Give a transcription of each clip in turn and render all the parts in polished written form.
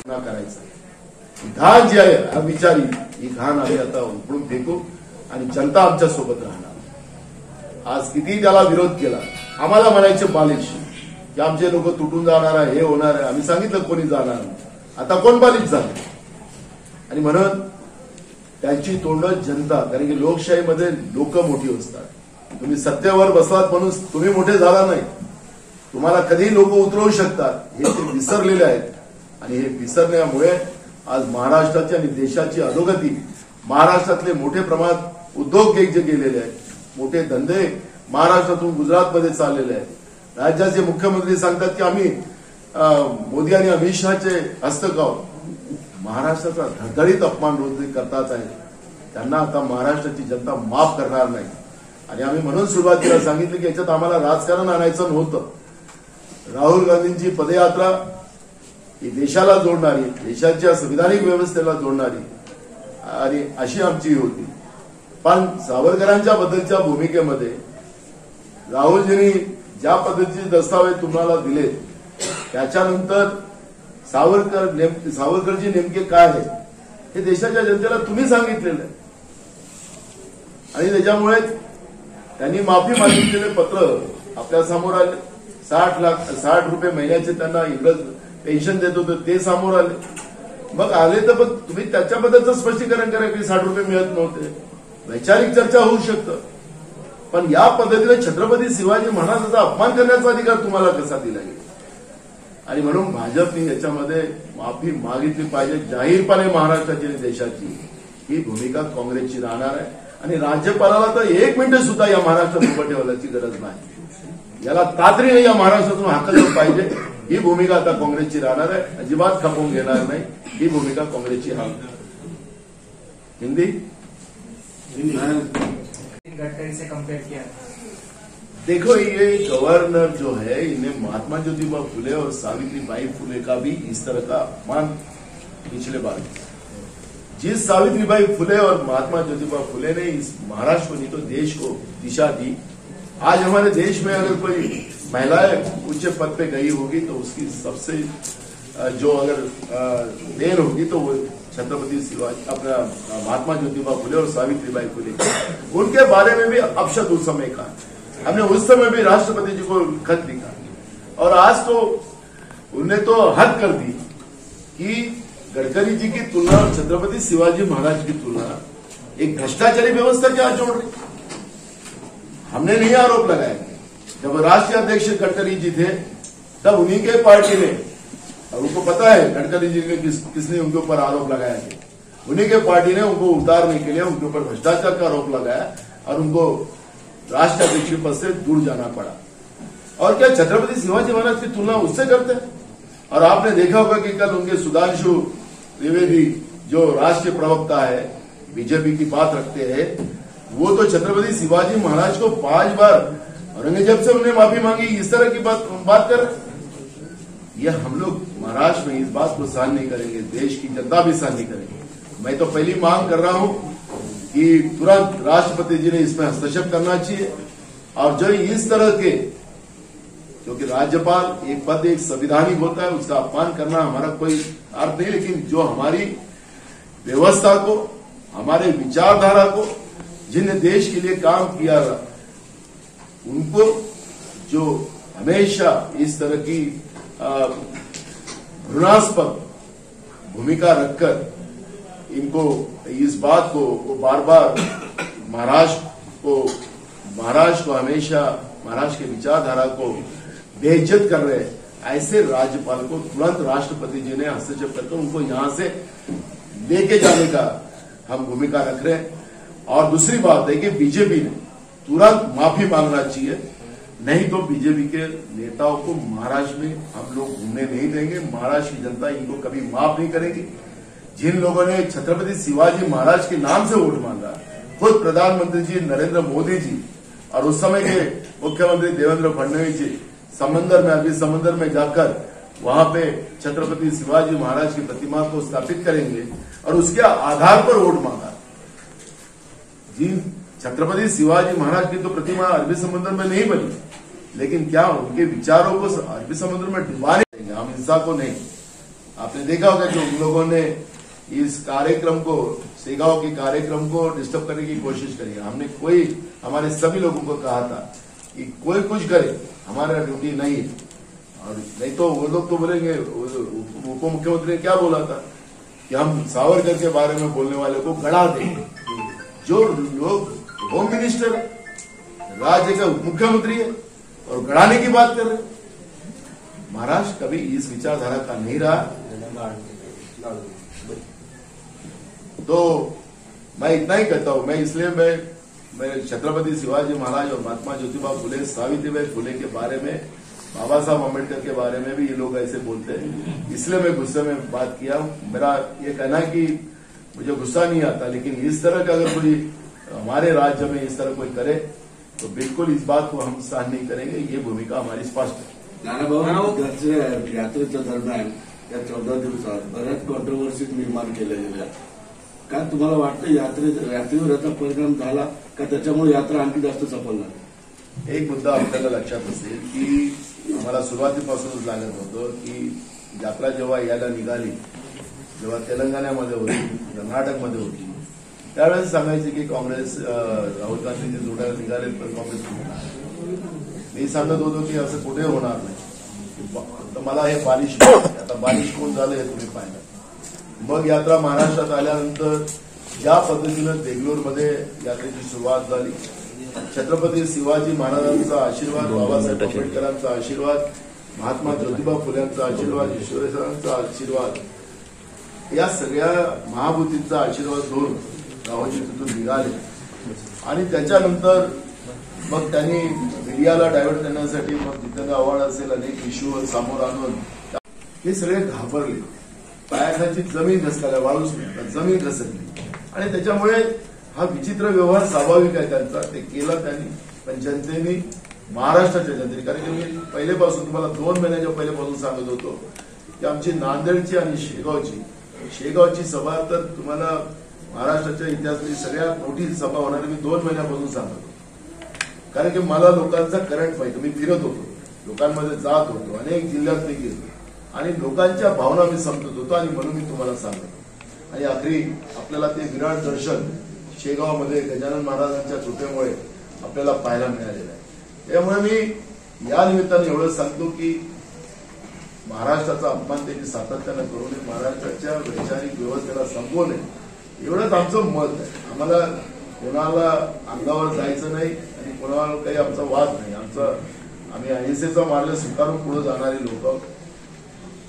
करायचा घाण जी आहे अविचारी ही घाण आम्ही आता उपडून फेकू आणि जनता आमच्या सोबत राहणार। आज किती त्याला विरोध केला, आम्हाला म्हणायचे बालिश की आमचे लोक तुटून जाणार आहे, हे होणार आहे। आम्ही सांगितलं कोणी जाणार नाही, आता कोण बालिश झालं? आणि म्हणून त्यांची तोंड जनता, कारण की लोकशाहीमध्ये लोक मोठी असतात। तुम्ही सत्तेवर बसलात म्हणून तुम्ही मोठे झाला नाही, तुम्हाला कधी लोक उतरवू शकतात हे ते विसरलेले आहेत। आणि हे विसरण्यामुळे आज महाराष्ट्राची आणि देशाची अधोगती, महाराष्ट्रातले मोठे प्रमाणात उद्योग जे गेलेले आहेत, मोठे धंदे महाराष्ट्रातून गुजरातमध्ये चाललेले आहेत। राज्याचे मुख्यमंत्री सांगतात की आम्ही मोदी आणि अमित शहाचे हस्तक आहोत। महाराष्ट्राचा धडधडीत अपमान रोज करताच आहे, त्यांना आता महाराष्ट्राची जनता माफ करणार नाही। आणि आम्ही म्हणून सुरुवातीला सांगितलं की याच्यात आम्हाला राजकारण आणायचं नव्हतं। राहुल गांधींची पदयात्रा ही देशाला जोडणारी, देशाच्या संविधानिक व्यवस्थेला जोडणारी आणि अशी आमची होती। पण सावरकरांच्या बद्दलच्या भूमिकेमध्ये राहुलजींनी ज्या पद्धतीचे दस्तावेज तुम्हाला दिले, त्याच्यानंतर सावरकरजी नेमके काय आहे हे देशाच्या जनतेला तुम्ही सांगितलेलं आहे। आणि त्याच्यामुळे त्यांनी माफी मागितलेले पत्र आपल्या समोर आले। 60 रुपये महिन्याचे त्यांना इंग्रज पेन्शन देत होते ते समोर आले। मग आले तर मग तुम्ही त्याच्याबद्दलचं स्पष्टीकरण करा की 60 रुपये मिळत नव्हते, वैचारिक चर्चा होऊ शकतं। पण या पद्धतीने छत्रपती शिवाजी महाराजांचा अपमान करण्याचा अधिकार तुम्हाला कसा दिला गेला? आणि म्हणून भाजपने याच्यामध्ये माफी मागितली पाहिजे जाहीरपणे। महाराष्ट्राची आणि देशाची ही भूमिका काँग्रेसची राहणार आहे। आणि राज्यपालाला तर 1 मिनिट सुद्धा या महाराष्ट्रात उभं ठेवण्याची गरज नाही, याला तातडीने या महाराष्ट्रातून हाकललं पाहिजे। ही भूमिका आता काँग्रेसची राहणार आहे, अजिबात खपवून घेणार नाही। ही भूमिका काँग्रेसची राहणार। हिंदी गडकरी से कंपेयर किया, देखो ये गवर्नर जो है इन्हें महात्मा ज्योतिबा फुले और सावित्रीबाई फुले का भी इस तरह का अपमान पिछले बार, जिस सावित्रीबाई फुले और महात्मा ज्योतिबा फुले ने इस महाराष्ट्र को नहीं तो देश को दिशा दी। आज हमारे देश में अगर कोई महिलाएं ऊंचे पद पे गई होगी तो उसकी सबसे जो अगर देर होगी तो वो छत्रपति शिवाजी अपना महात्मा ज्योतिबा फुले और सावित्रीबाई फुले, उनके बारे में भी अपशब्द उस समय कहा। हमने उस समय भी राष्ट्रपति जी को खत लिखा और आज तो उन्हें तो हद कर दी कि गडकरी जी की तुलना और छत्रपति शिवाजी महाराज की तुलना एक भ्रष्टाचारी व्यवस्था क्या जोड़ रही। हमने नहीं आरोप लगाया, जब राष्ट्रीय अध्यक्ष गडकरी जी थे तब उन्हीं के पार्टी ने, और उनको पता है गडकरी जी ने किसने उनके ऊपर आरोप लगाया थे, उन्हीं के पार्टी ने उनको उतारने के लिए उनके ऊपर भ्रष्टाचार का आरोप लगाया और उनको राष्ट्रीय अध्यक्ष पद से दूर जाना पड़ा। और क्या छत्रपति शिवाजी महाराज की तुलना उससे करते हैं? और आपने देखा होगा कि कल उनके सुधांशु त्रिवेदी जो राष्ट्रीय प्रवक्ता है, बीजेपी की बात रखते हैं, वो तो छत्रपति शिवाजी महाराज को 5 बार औरंगजेब से उन्हें माफी मांगी, इस तरह की बात कर रहे। ये हम लोग महाराष्ट्र में इस बात को सहन नहीं करेंगे, देश की जनता भी सहन नहीं करेंगे। मैं तो पहली मांग कर रहा हूं कि तुरंत राष्ट्रपति जी ने इसमें हस्तक्षेप करना चाहिए। और जो इस तरह के, क्योंकि राज्यपाल एक पद एक संविधानिक होता है, उसका अपमान करना हमारा कोई अर्थ नहीं, लेकिन जो हमारी व्यवस्था को, हमारे विचारधारा को, जिन्हें देश के लिए काम किया, उनको जो हमेशा इस तरह की घृणास्पद भूमिका रखकर इनको इस बात को बार बार महाराष्ट्र को हमेशा महाराष्ट्र के विचारधारा को बेइज्जत कर रहे हैं, ऐसे राज्यपाल को तुरंत राष्ट्रपति जी ने हस्तक्षेप करके उनको यहां से लेके जाने का हम भूमिका रख रहे हैं। और दूसरी बात है कि बीजेपी ने तुरंत माफी मांगना चाहिए, नहीं तो बीजेपी के नेताओं को महाराष्ट्र में हम लोग घूमने नहीं देंगे। महाराष्ट्र की जनता इनको कभी माफ नहीं करेगी। जिन लोगों ने छत्रपति शिवाजी महाराज के नाम से वोट मांगा, खुद प्रधानमंत्री जी नरेंद्र मोदी जी और उस समय के मुख्यमंत्री देवेंद्र फडणवीस जी समंदर में, अरबी समंदर में जाकर वहां पे छत्रपति शिवाजी महाराज की प्रतिमा को स्थापित करेंगे और उसके आधार पर वोट मांगा। जिन छत्रपति शिवाजी महाराज की तो प्रतिमा अरबी समंदर में नहीं बनी, लेकिन क्या उनके विचारों को अरबी समुद्र में डुबाने देंगे हम, हिंसा को नहीं। आपने देखा होगा जो उन लोगों ने इस कार्यक्रम को, सेगांव के कार्यक्रम को डिस्टर्ब करने की कोशिश करी। हमने हमारे सभी लोगों को कहा था कि कोई कुछ करे, हमारा ड्यूटी नहीं है। और नहीं तो वो लोग तो बोलेंगे, उप मुख्यमंत्री ने क्या बोला था कि हम सावरकर के बारे में बोलने वाले को गड़ा देंगे। जो लोग होम मिनिस्टर, राज्य का उप मुख्यमंत्री है और गड़ाने की बात कर रहे हैं। महाराष्ट्र कभी इस विचारधारा का नहीं रहा। तो मैं इतना ही कहता हूं, मैं इसलिए मैं छत्रपति शिवाजी महाराज और महात्मा ज्योतिबा फुले, सावित्रीबाई फुले के बारे में, बाबा साहब अम्बेडकर के बारे में भी ये लोग ऐसे बोलते हैं, इसलिए मैं गुस्से में बात किया। मेरा ये कहना है कि मुझे गुस्सा नहीं आता, लेकिन इस तरह का अगर कोई हमारे राज्य में इस तरह कोई करे तो बिल्कुल इस बात को हम सहन नहीं करेंगे। ये भूमिका हमारी स्पष्ट है। नानाभाऊ, दसऱ्या यात्रेच्या दरम्यान या 14 दिवसात बऱ्याच कॉन्ट्रोवर्सी निर्माण केल्या गेल्या। काय तुम्हाला वाटतं यात्रेवर याचा परिणाम झाला का, त्याच्यामुळे यात्रा आणखी जास्त सफल झाली? एक मुद्दा आपल्याला लक्षात असेल की आम्हाला सुरुवातीपासूनच लागत होतं की यात्रा जेव्हा यायला निघाली, जेव्हा तेलंगणामध्ये होती, कर्नाटकमध्ये होती, त्यावेळेस सांगायचे की काँग्रेस राहुल गांधींचे जोड्याला निघाले पण काँग्रेस होणार। मी सांगत होतो की असं कुठे होणार नाही। तर मला हे बालिश, आता बालिश कोण झालं हे तुम्ही पाहिलं। मग यात्रा महाराष्ट्रात आल्यानंतर ज्या पद्धतीनं देगलूरमध्ये यात्रेची सुरुवात झाली, छत्रपती शिवाजी महाराजांचा आशीर्वाद, बाबासाहेब आंबेडकरांचा आशीर्वाद, महात्मा ज्योतिबा फुल्यांचा आशीर्वाद, ईश्वरेश्वरांचा आशीर्वाद, या सगळ्या महाभूतींचा आशीर्वाद घेऊन राहुलजी तिथून निघाले। आणि त्याच्यानंतर मग त्यांनी मीडियाला डायव्हर्ट करण्यासाठी मग जितेंद्र आव्हाड असेल, अनेक इश्यू समोर आणून हे सगळे घाबरले। पायाखालची जमीन घसरल्या, वाळूच नाही, जमीन घसरली आणि त्याच्यामुळे हा विचित्र व्यवहार स्वाभाविक आहे त्यांचा, ते केला त्यांनी। पण जनतेने, महाराष्ट्राच्या जनतेने, कारण की मी पहिलेपासून तुम्हाला 2 महिन्याच्या पहिल्यापासून सांगत होतो की आमची नांदेडची आणि शेगावची सभा तर तुम्हाला महाराष्ट्राच्या इतिहासातली सगळ्यात मोठी सभा होणार, मी 2 महिन्यापासून सांगत होतो। कारण की मला लोकांचा करंट पाहिजे, मी फिरत होतो, लोकांमध्ये जात होतो, अनेक जिल्ह्यात मी गेलो आणि लोकांच्या भावना मी समजत होतो आणि म्हणून मी तुम्हाला सांगतो। आणि आखरी आपल्याला ते विराट दर्शन शेगावमध्ये गजानन महाराजांच्या कृपेमुळे आपल्याला पाहायला मिळालेलं आहे। त्यामुळे मी या निमित्ताने एवढं सांगतो की महाराष्ट्राचा अपमान त्यांनी सातत्यानं करू नये, महाराष्ट्राच्या वैचारिक व्यवस्थेला संपवू नये, एवढंच आमचं मत आहे। आम्हाला कोणाला अंगावर जायचं नाही आणि कोणाला काही आमचा वाद नाही। आम्ही अहिंसेचा मार्ग स्वीकारून पुढे जाणारी लोक आहोत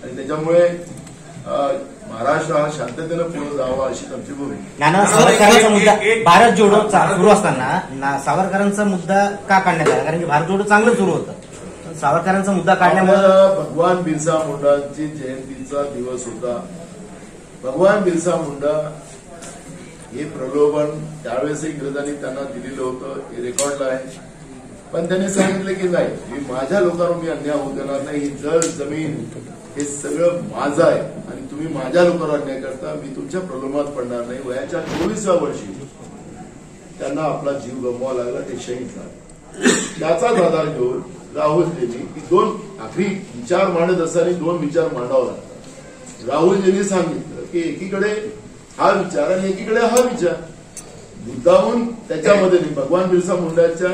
आणि त्याच्यामुळे महाराष्ट्र हा शांततेनं पुढे जावा अशी आमची भूमिका। नाना, सावरकरांचा मुद्दा भारत जोडो सुरू असताना सावरकरांचा मुद्दा का काढण्यात आला? कारण की भारत जोडो चांगलं सुरू होतं, सावरकरांचा मुद्दा काढण्यामुळे भगवान बिरसा मुंडांची जयंतीचा दिवस होता। भगवान बिरसा मुंडा हे प्रलोभन त्यावेळेस इंग्रजांनी त्यांना दिलेलं होतं, हे रेकॉर्डला आहे। पण त्यांनी सांगितलं की नाही, मी माझ्या लोकांवर मी अन्याय होऊ देणार नाही, ही जळ जमीन हे सगळं माझं आहे आणि तुम्ही माझ्या लोकांवर अन्याय करता, मी तुमच्या प्रलोभनात पडणार नाही। वयाच्या 24व्या वर्षी त्यांना आपला जीव गमवावा लागला, ते शहीद झाले। त्याचाच आधार घेऊन राहुलजींनी की 2 आखरी विचार मांडत असताना 2 विचार मांडावा लागतात। राहुलजींनी सांगितलं की एकीकडे हा विचार आणि एकीकडे हा विचार, मुद्दाहून त्याच्यामध्ये भगवान बिरसा मुंडाच्या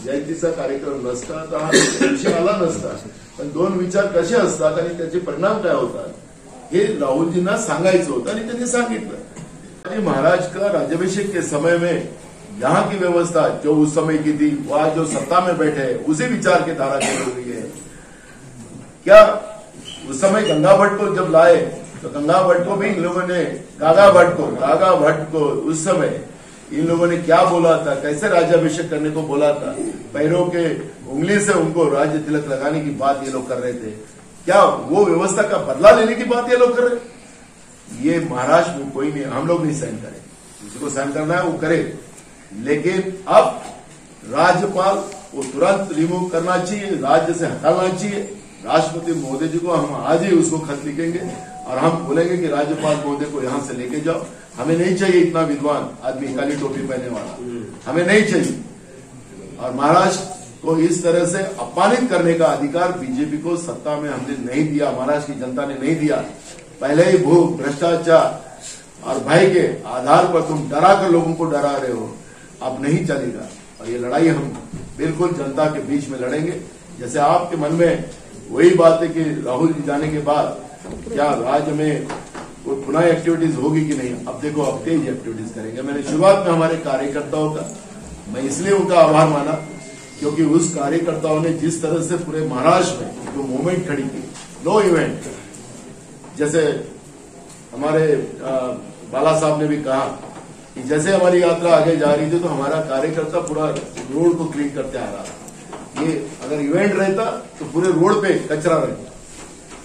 जयंतीचा कार्यक्रम नसता तर हा विषय आला नसता। पण 2 विचार कसे असतात आणि त्याचे परिणाम काय होतात हे राहुलजींना सांगायचं होतं आणि त्यांनी सांगितलं। आणि महाराज का राज्याभिषेक के समय में यहाँ की व्यवस्था जो उस समय की थी, वह जो सत्ता में बैठे उसी विचार की धारा चल रही है। क्या उस समय गंगा भट्ट को जब लाए तो गंगा भट्ट को भी इन लोगों ने, गागा भट्ट को उस समय इन लोगों ने क्या बोला था, कैसे राज्याभिषेक करने को बोला था, पैरों के उंगली से उनको राज्य तिलक लगाने की बात ये लोग कर रहे थे। क्या वो व्यवस्था का बदला लेने की बात ये लोग कर रहे? ये महाराष्ट्र में कोई नहीं, हम लोग नहीं सहन करें। किसी को सहन करना है वो करे, लेकिन अब राज्यपाल को तुरंत रिमूव करना चाहिए, राज्य से हटाना चाहिए। राष्ट्रपति महोदय जी को हम आज ही उसको खत लिखेंगे और हम बोलेंगे कि राज्यपाल महोदय को यहां से लेके जाओ, हमें नहीं चाहिए इतना विद्वान आदमी काली टोपी पहनने वाला, हमें नहीं चाहिए। और महाराष्ट्र को इस तरह से अपमानित करने का अधिकार बीजेपी को सत्ता में हमने नहीं दिया, महाराष्ट्र की जनता ने नहीं दिया। पहले ही भूख, भ्रष्टाचार और भय के आधार पर तुम डरा कर लोगों को डरा रहे हो, अब नहीं चलेगा। और ये लड़ाई हम बिल्कुल जनता के बीच में लड़ेंगे। जैसे आपके मन में वही बात है कि राहुल जी जाने के बाद क्या राज्य में कोई पुनः एक्टिविटीज होगी कि नहीं, अब देखो अब तेज एक्टिविटीज करेंगे। मैंने शुरुआत में हमारे कार्यकर्ताओं का मैं इसलिए उनका आभार माना क्योंकि उस कार्यकर्ताओं ने जिस तरह से पूरे महाराष्ट्र में जो मूवमेंट खड़ी की, नो इवेंट, जैसे हमारे बाला साहब ने भी कहा कि जैसे हमारी यात्रा आगे जा रही थी तो हमारा कार्यकर्ता पूरा रोड को क्लीन करते आ रहा था। ये अगर इवेंट रहता तो पूरे रोड पे कचरा रहता।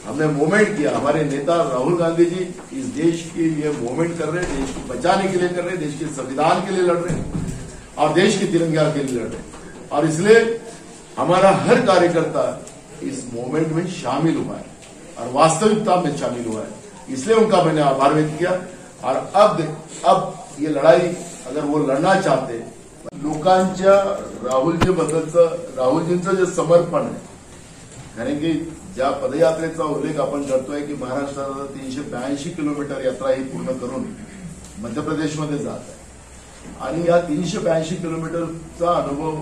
हमने मूवमेंट किया, हमारे नेता राहुल गांधी जी इस देश की ये मूवमेंट कर रहे हैं, देश को बचाने के लिए कर रहे हैं, देश के संविधान के लिए लड़ रहे हैं और देश के तिरंगा के लिए लड़ रहे हैं। और इसलिए हमारा हर कार्यकर्ता इस मूवमेंट में शामिल हुआ है और वास्तविकता में शामिल हुआ है, इसलिए उनका मैंने आभार व्यक्त किया। और अब ये लढाई अगर वो लढणार चाहते, लोकांच्या राहुलजींचं जे समर्पण आहे, कारण की ज्या पदयात्रेचा उल्लेख आपण करतोय की महाराष्ट्राला 382 किलोमीटर यात्रा ही पूर्ण करून मध्य प्रदेशमध्ये जात आहे आणि या 382 किलोमीटरचा अनुभव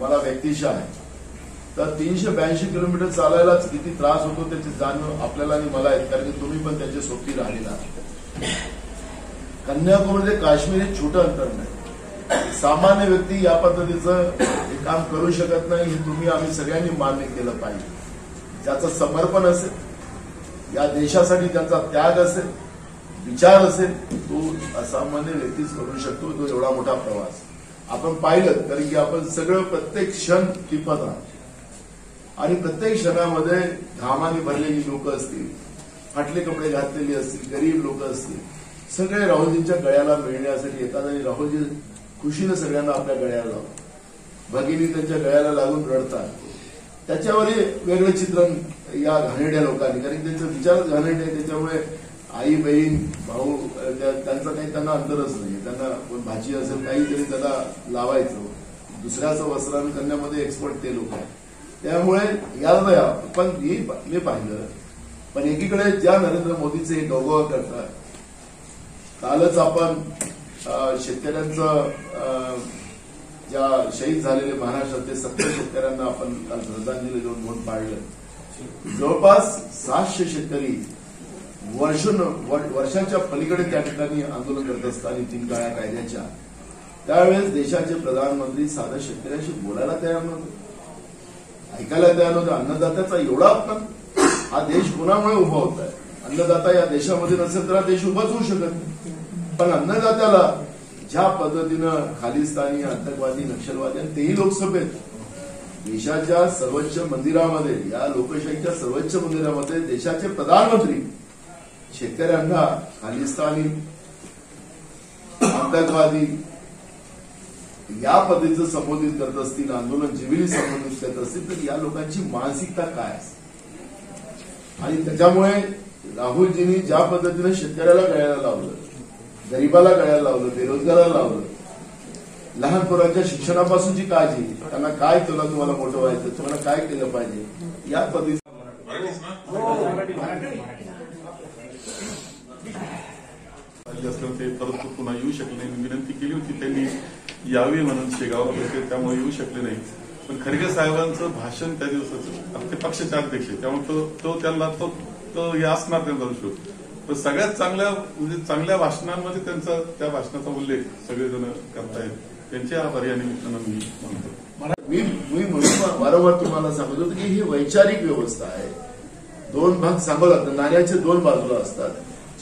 मला व्यक्तिशः आहे। तर 382 किलोमीटर चालायलाच किती त्रास होतो त्याची जाणीव आपल्याला आणि मला आहे, कारण की तुम्ही पण त्याच्या सोबती राहिलेला आहात। कन्याकुमारी ते काश्मीर हे छोटं अंतर नाही, सामान्य व्यक्ती या पद्धतीचं हे काम करू शकत नाही, हे तुम्ही आम्ही सगळ्यांनी मान्य केलं पाहिजे। ज्याचं समर्पण असेल, या देशासाठी त्यांचा त्याग असेल, विचार असेल, तो असामान्य व्यक्तीच करू शकतो तो एवढा मोठा प्रवास। आपण पाहिलं कारण की आपण सगळं प्रत्येक क्षण टिपत आहात आणि प्रत्येक क्षणामध्ये घामाने भरलेली लोक असतील, फाटले कपडे घातलेली असतील, गरीब लोक असतील, सगळे राहुलजींच्या गळ्याला मिळण्यासाठी येतात आणि राहुलजी खुशीने सगळ्यांना आपल्या गळ्याला लावतात। भगिनी त्यांच्या गळ्याला लागून रडतात। त्याच्यावरही वेगळं चित्रण या घाणेरड्या लोकांनी, कारण त्यांचं विचारच घाणेरडे आहे, त्याच्यामुळे आई बहीण भाऊ त्यांचं काही त्यांना अंतरच नाही। त्यांना भाजी असेल काहीतरी त्याला लावायचं, दुसऱ्याचं वस्त्रान करण्यामध्ये एक्सपर्ट ते लोक आहेत। त्यामुळे याला पण मी पाहिलं, पण एकीकडे ज्या नरेंद्र मोदीचे हे गौगवा करतात, कालच आपण शेतकऱ्यांचं ज्या शहीद झालेले महाराष्ट्रातले 70 शेतकऱ्यांना आपण काल श्रद्धांजली देऊन म्हणून पाळलं। जवळपास 700 शेतकरी वर्षाच्या पलीकडे त्या ठिकाणी आंदोलन करत असताना 3 काळ्या कायद्याच्या त्यावेळेस देशाचे प्रधानमंत्री साध्या शेतकऱ्यांशी बोलायला तयार नव्हते, ऐकायला तयार नव्हते। अन्नदात्याचा एवढा अपमान, हा देश कोणामुळे उभा होत आहे? अन्नदाता या देशामध्ये नसेल तर हा देश उभाच होऊ शकत नाही। पण अन्नदात्याला ज्या पद्धतीनं खालिस्तानी, आतंकवादी, नक्षलवादी आणि तेही लोकसभेत देशाच्या सर्वोच्च मंदिरामध्ये, या लोकशाहीच्या सर्वोच्च मंदिरामध्ये देशाचे प्रधानमंत्री शेतकऱ्यांना खालिस्तानी, आतंकवादी या पद्धतीचं संबोधित करत असतील, आंदोलन जीविली संबोधित करत असतील, तर या लोकांची मानसिकता काय असते? आणि त्याच्यामुळे राहुलजींनी ज्या पद्धतीने शेतकऱ्याला गळ्याला लावलं, गरीबाला गळ्याला लावलं, बेरोजगाराला लावलं, लहान पोरांच्या शिक्षणापासूनची काळजी, त्यांना काय तुम्हाला मोठं व्हायचं, तुम्हाला काय केलं पाहिजे, या पद्धतीने असलं ते परत पुन्हा येऊ शकले नाही। विनंती केली होती त्यांनी यावे म्हणून शेगावला, त्यामुळे येऊ शकले नाही। पण खरगे साहेबांचं भाषण त्या दिवसाचं, ते पक्षाचे अध्यक्ष, त्यामुळे तो त्यांना तो हे असणार त्यांचा विषय। पण सगळ्यात चांगल्या भाषणांमध्ये त्यांचा, त्या भाषणाचा उल्लेख सगळेजण करतायत, त्यांचे आभार या निमित्तानं मी मानतो। मी म्हणून वारंवार तुम्हाला सांगत होतो की ही वैचारिक व्यवस्था आहे। 2 भाग सांगावं लागतात, नाण्याचे 2 बाजूला असतात,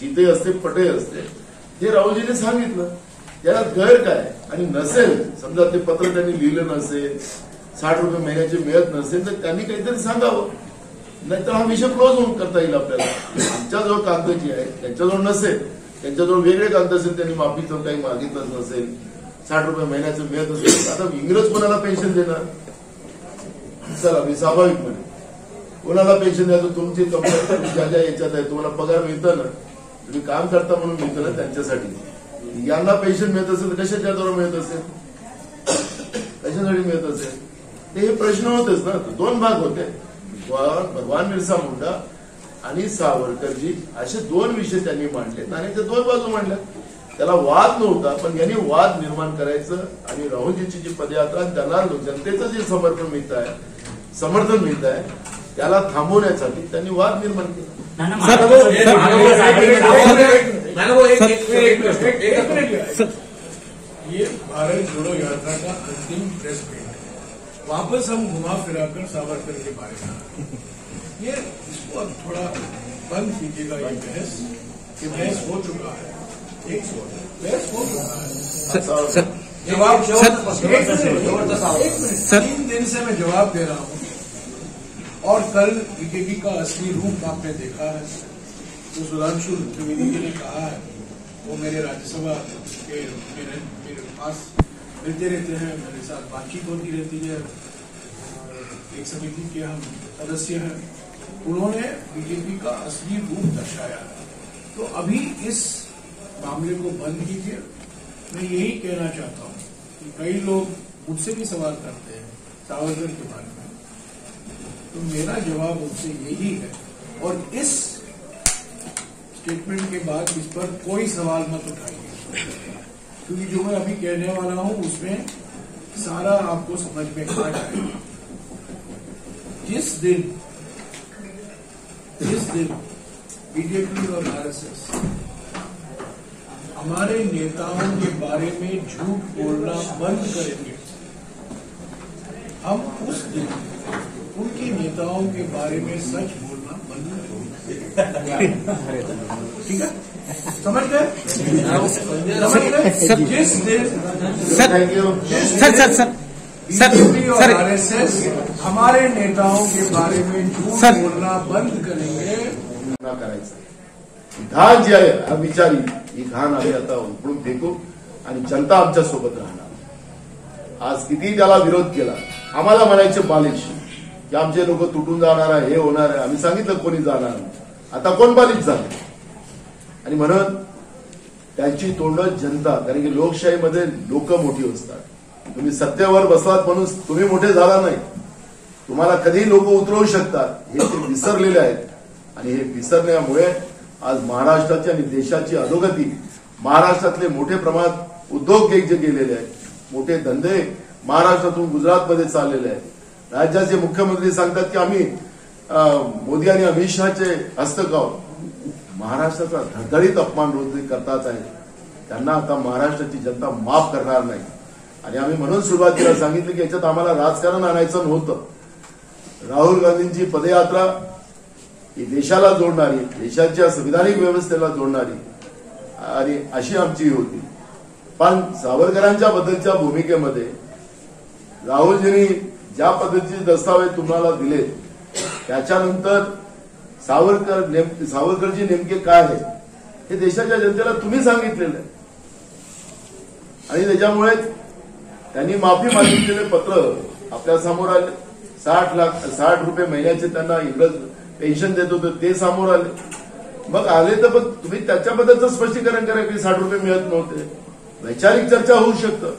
चिते असते, पटे असते। हे राहुलजीने सांगितलं, त्याला गैर काय? आणि नसेल समजा ते पत्र त्यांनी लिहिलं नसेल, 60 रुपये महिन्याचे मिळत नसेल, तर त्यांनी काहीतरी सांगावं, नाहीतर हा विषय क्लोज होऊन करता येईल आपल्याला। आमच्याजवळ कागद जी आहे त्यांच्याजवळ नसेल, त्यांच्याजवळ वेगळे कागद असेल, त्यांनी माफीचं काही मागितलंच नसेल, 60 रुपये महिन्याचं मिळत असेल, आता इंग्रज कोणाला पेन्शन देणार? चला मी स्वाभाविकपणे कोणाला पेन्शन द्यायचं? तुमची कंपनी ज्या ज्या याच्यात आहे तुम्हाला पगार मिळतं ना, तुम्ही काम करता म्हणून मिळतं ना त्यांच्यासाठी। यांना पेन्शन मिळत असेल तर कशाच्या द्वारे मिळत असेल, कशासाठी मिळत असेल? हे प्रश्न होतेच ना, दोन भाग होते, भगवान बिरसा मुंडा आणि सावरकरजी असे दोन विषय त्यांनी मांडले आणि ते दोन बाजू मांडल्या. त्याला वाद नव्हता, पण यांनी वाद निर्माण करायचं आणि राहुलजीची जी पदयात्रा त्यांना जनतेचं जे समर्थन मिळत आहे त्याला थांबवण्यासाठी त्यांनी वाद निर्माण केला. ये भारत जोड़ो यात्रा का अंतिम प्रेस मीट, वापस हम घुमा फिराकर सावरकर के बारे में ये इसको अब थोड़ा बंद कीजिएगा. ये बहस हो चुका है, बहस हो चुका है. जवाब 3 दिन से मैं जवाब दे रहा हूँ और कल बीजेपी का असली रूप आपने देखा है. जो सुधांशु त्रिवेदी जी ने कहा है वो मेरे राज्यसभा के मेरे पास मिलते रहते हैं, मेरे साथ बातचीत होती रहती है, एक समिति के हम सदस्य हैं. उन्होंने बीजेपी का असली रूप दर्शाया है. तो अभी इस मामले को बंद कीजिए. मैं यही कहना चाहता हूं कि कई लोग मुझसे भी सवाल करते हैं सावरकर के बारे में, तो मेरा जवाब उनसे यही है. और इस स्टेटमेंट के बाद इस पर कोई सवाल मत उठाइए, क्योंकि जो मैं अभी कहने वाला हूं उसमें सारा आपको समझ में आ जाएगा. जिस दिन बीजेपी और आरएसएस हमारे नेताओं के बारे में झूठ बोलना बंद करेंगे, हम उस दिन उनके नेताओं के बारे में सच बोलना बंद करेंगे. ठीक है, समझ गए? जिस दिन बीजेपी और आरएसएस हमारे नेताओं के बारे में झूठ बोलना बंद करेंगे. करायचं घाण जी आहे हा बिचारी, ही घाण आम्ही आता उकळून फेकू आणि जनता आमच्या सोबत राहणार. आज किती त्याला विरोध केला, आम्हाला म्हणायचे बालिश की आमचे लोक तुटून जाणार आहे, हे होणार आहे. आम्ही सांगितलं कोणी जाणार नाही. आता कोण बालिश झाले? आणि म्हणून त्यांची तोंड जनता, कारण की लोकशाहीमध्ये लोक मोठी असतात. तुम्ही सत्तेवर बसलात म्हणून तुम्ही मोठे झाला नाही, तुम्हाला कधीही लोक उतरवू शकतात, हे ते विसरलेले आहेत. आणि हे विसरण्यामुळे आज महाराष्ट्राची आणि देशाची अधोगती, महाराष्ट्रातले मोठे प्रमाणात उद्योग जे गेलेले आहेत, मोठे धंदे महाराष्ट्रातून गुजरातमध्ये चाललेले आहेत. राज्याचे मुख्यमंत्री सांगतात की आम्ही मोदी आणि अमित शहाचे हस्तक आहोत. महाराष्ट्राचा धडधडीत अपमान रोज करतात आहेत. त्यांना आता महाराष्ट्राची जनता माफ करणार नाही. आणि आम्ही म्हणून सुरुवातीला सांगितलं की याच्यात आम्हाला राजकारण आणायचं नव्हतं. राहुल गांधींची पदयात्रा ही देशाला जोडणारी, देशाच्या संविधानिक व्यवस्थेला जोडणारी आणि अशी आमची होती. पण सावरकरांच्या बद्दलच्या भूमिकेमध्ये राहुलजींनी ज्या पद्धतीचे दस्तावेज तुम्हाला दिले त्याच्यानंतर सावरकरजी नेमके काय आहे हे देशाच्या जनतेला तुम्ही सांगितलेलं आहे. आणि त्याच्यामुळे त्यांनी माफी मागितलेले पत्र आपल्या समोर आले. 60 रुपये महिन्याचे त्यांना इंग्रज पेन्शन देत होते ते समोर आले. मग आले तर मग तुम्ही त्याच्याबद्दलचं स्पष्टीकरण करा की 60 रुपये मिळत नव्हते. वैचारिक चर्चा होऊ शकतं,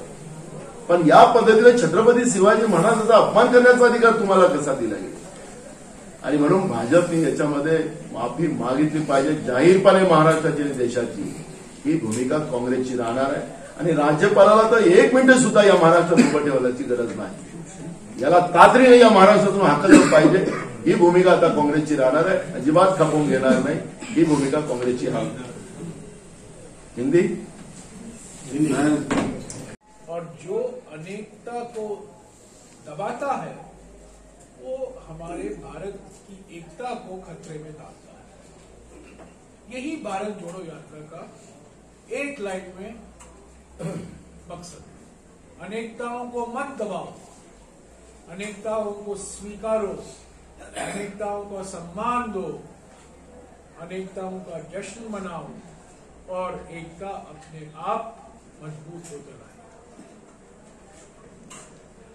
पण या पद्धतीने छत्रपती शिवाजी महाराजांचा अपमान करण्याचा अधिकार तुम्हाला कसा दिला गेला? आणि म्हणून भाजपने याच्यामध्ये माफी मागितली पाहिजे जाहीरपणे. महाराष्ट्राची आणि देशाची ही भूमिका काँग्रेसची राहणार आहे. आणि राज्यपालाला तर 1 मिनिट सुद्धा या महाराष्ट्रात उभं ठेवण्याची गरज नाही. याला तातडीने या महाराष्ट्रातून हाकललं पाहिजे. ही भूमिका आता काँग्रेसची राहणार आहे. अजिबात खपवून घेणार नाही. ही भूमिका काँग्रेसची राहणार. हिंदी और जो अनेकता को दबाता है वो हमारे भारत की एकता को खतरे में डालता है. यही भारत जोड़ो यात्रा का एक लाइन में मकसद है. अनेकताओं को मत दबाओ, अनेकताओं को स्वीकारो, अनेकताओं का सम्मान दो, अनेकताओं का जश्न मनाओ और एकता अपने आप मजबूत होकर आए.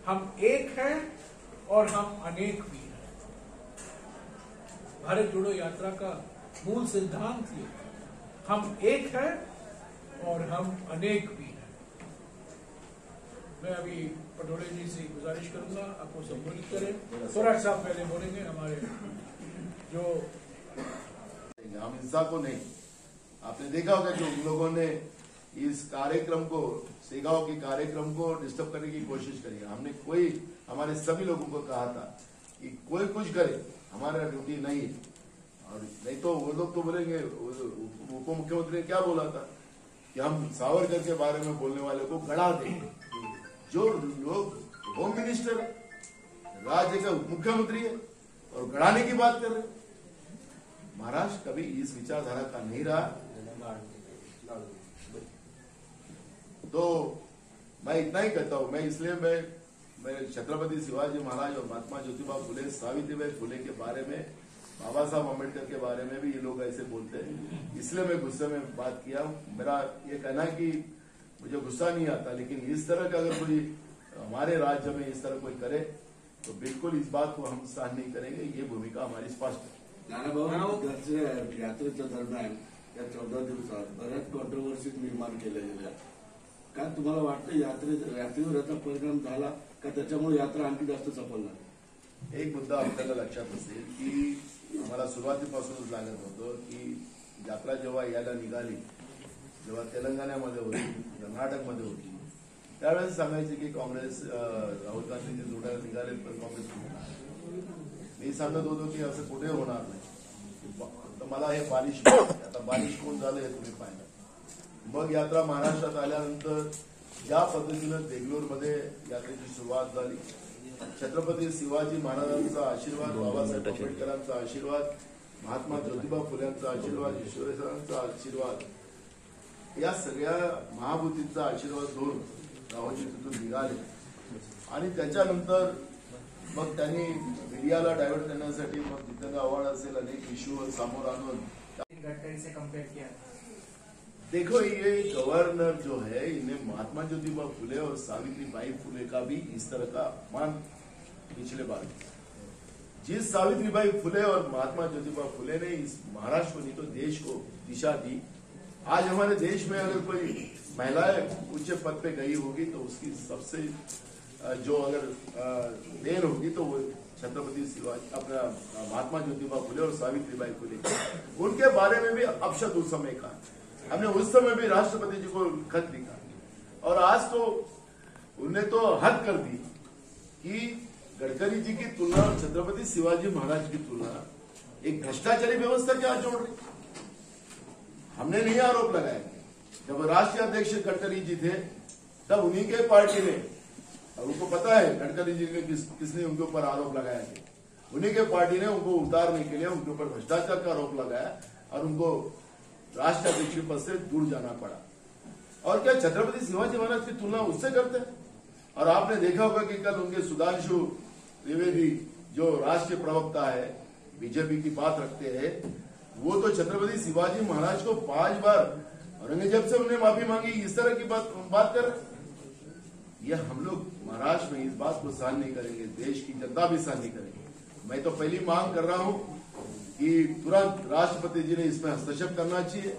हम एक हैं और हम अनेक भी हैं. भारत जोड़ो यात्रा का मूल सिद्धांत ये है, हम एक हैं और हम अनेक भी हैं. मैं अभी पटोले जी से गुजारिश करूंगा आपको संबोधित करें। स्वराज साहब पहले बोलेंगे, हमारे जो हम हिंसा को नहीं, आपने देखा होगा कि उन लोगों ने इस कार्यक्रम को, सेगांव के कार्यक्रम को डिस्टर्ब करने की कोशिश करी है। हमने हमारे सभी लोगों को कहा था कि कोई कुछ करे, हमारा ड्यूटी नहीं है। और नहीं तो वो लोग तो बोलेंगे, उप मुख्यमंत्री ने क्या बोला था कि हम सावरकर के बारे में बोलने वाले को गड़ा देंगे। जो लोग होम मिनिस्टर है, राज्य का उप मुख्यमंत्री है और गड़ाने की बात कर रहे हैं। महाराष्ट्र कभी इस विचारधारा का नहीं रहा। तो मैं इतना ही कहता हूं, मैं इसलिए मैं छत्रपति शिवाजी महाराज और महात्मा ज्योतिबा फुले, सावित्रीबाई फुले के बारे में, बाबा साहब अम्बेडकर के बारे में भी ये लोग ऐसे बोलते हैं, इसलिए मैं गुस्से में बात किया। मेरा ये कहना है कि मुझे गुस्सा नहीं आता, लेकिन इस तरह का अगर कोई हमारे राज्य में इस तरह कोई करे तो बिल्कुल इस बात को हम सहन नहीं करेंगे। ये भूमिका हमारी स्पष्ट है। नानाभाऊ, दरच्या यात्रेच्या दरम्यान या 14 दिवसात बऱ्याच कॉन्ट्रोवर्सीज निर्माण केल्या गेल्या. का तुम्हाला वाटतं यात्रेवर याचा परिणाम झाला का, त्याच्यामुळे यात्रा आणखी जास्त सफल झाली? एक मुद्दा आपल्याला लक्षात असेल की आम्हाला सुरुवातीपासूनच लागत होतं की यात्रा जेव्हा यायला निघाली, जेव्हा तेलंगणामध्ये होती, कर्नाटकमध्ये होती, त्यावेळेस सांगायचे की काँग्रेस राहुल गांधीचे जोड्याला निघाले पण काँग्रेस मी सांगत होतो की असं कुठे होणार नाही. तर मला हे बालिश आता बालिश कोण झालं हे तुम्ही पाहिलं. मग यात्रा महाराष्ट्रात आल्यानंतर ज्या पद्धतीनं देगलूरमध्ये यात्रेची सुरुवात झाली, छत्रपती शिवाजी महाराजांचा आशीर्वाद, बाबासाहेब आंबेडकरांचा आशीर्वाद, महात्मा ज्योतिबा फुल्यांचा आशीर्वाद, ईश्वरेश्वरांचा आशीर्वाद, या सगळ्या महाभूतींचा आशीर्वाद घेऊन राहुलजी तिथून निघाले. आणि त्याच्यानंतर मग त्यांनी मीडियाला डायव्हर्ट करण्यासाठी मग जितेंद्र आव्हाड असेल, अनेक इश्यूवर समोर आणून गडकरी से कंपेयर किया. देखो, ये गवर्नर जो है, इन्हें महात्मा ज्योतिबा फुले और सावित्रीबाई फुले का भी इस तरह का अपमान पिछले बार. जिस सावित्रीबाई फुले और महात्मा ज्योतिबा फुले ने इस महाराष्ट्र को नहीं तो देश को दिशा दी, आज हमारे देश में अगर कोई महिलाएं उच्च पद पे गई होगी तो उसकी सबसे जो अगर देर होगी तो वो छत्रपति शिवाजी, अपना महात्मा ज्योतिबा फुले और सावित्रीबाई फुले, उनके बारे में भी अपशब्द उस समय का हमने उस समय भी राष्ट्रपति जी को खत लिखा. और आज तो उन्हें तो हद कर दी कि गडकरी जी की तुलना और छत्रपति शिवाजी महाराज की तुलना एक भ्रष्टाचारी व्यवस्था क्या जोड़ रही. हमने नहीं आरोप लगाया. जब राष्ट्रीय अध्यक्ष गडकरी जी थे तब उन्हीं के पार्टी ने, और उनको पता है गडकरी जी ने किसने उनके ऊपर आरोप लगाया थे, उन्हीं के पार्टी ने उनको उतारने के लिए उनके ऊपर भ्रष्टाचार का आरोप लगाया और उनको राष्ट्रीय अध्यक्ष पद से दूर जाना पड़ा. और क्या छत्रपति शिवाजी महाराज की तुलना उससे करते हैं? और आपने देखा होगा कि कल उनके सुधांशु त्रिवेदी जो राष्ट्रीय प्रवक्ता है, बीजेपी की बात रखते हैं, वो तो छत्रपति शिवाजी महाराज को 5 बार औरंगजेब से उन्हें माफी मांगी, इस तरह की बात कर रहे. यह हम लोग महाराष्ट्र में इस बात को सहन नहीं करेंगे, देश की जनता भी सहन नहीं करेंगे. मैं तो पहली मांग कर रहा हूं कि तुरंत राष्ट्रपति जी ने इसमें हस्तक्षेप करना चाहिए.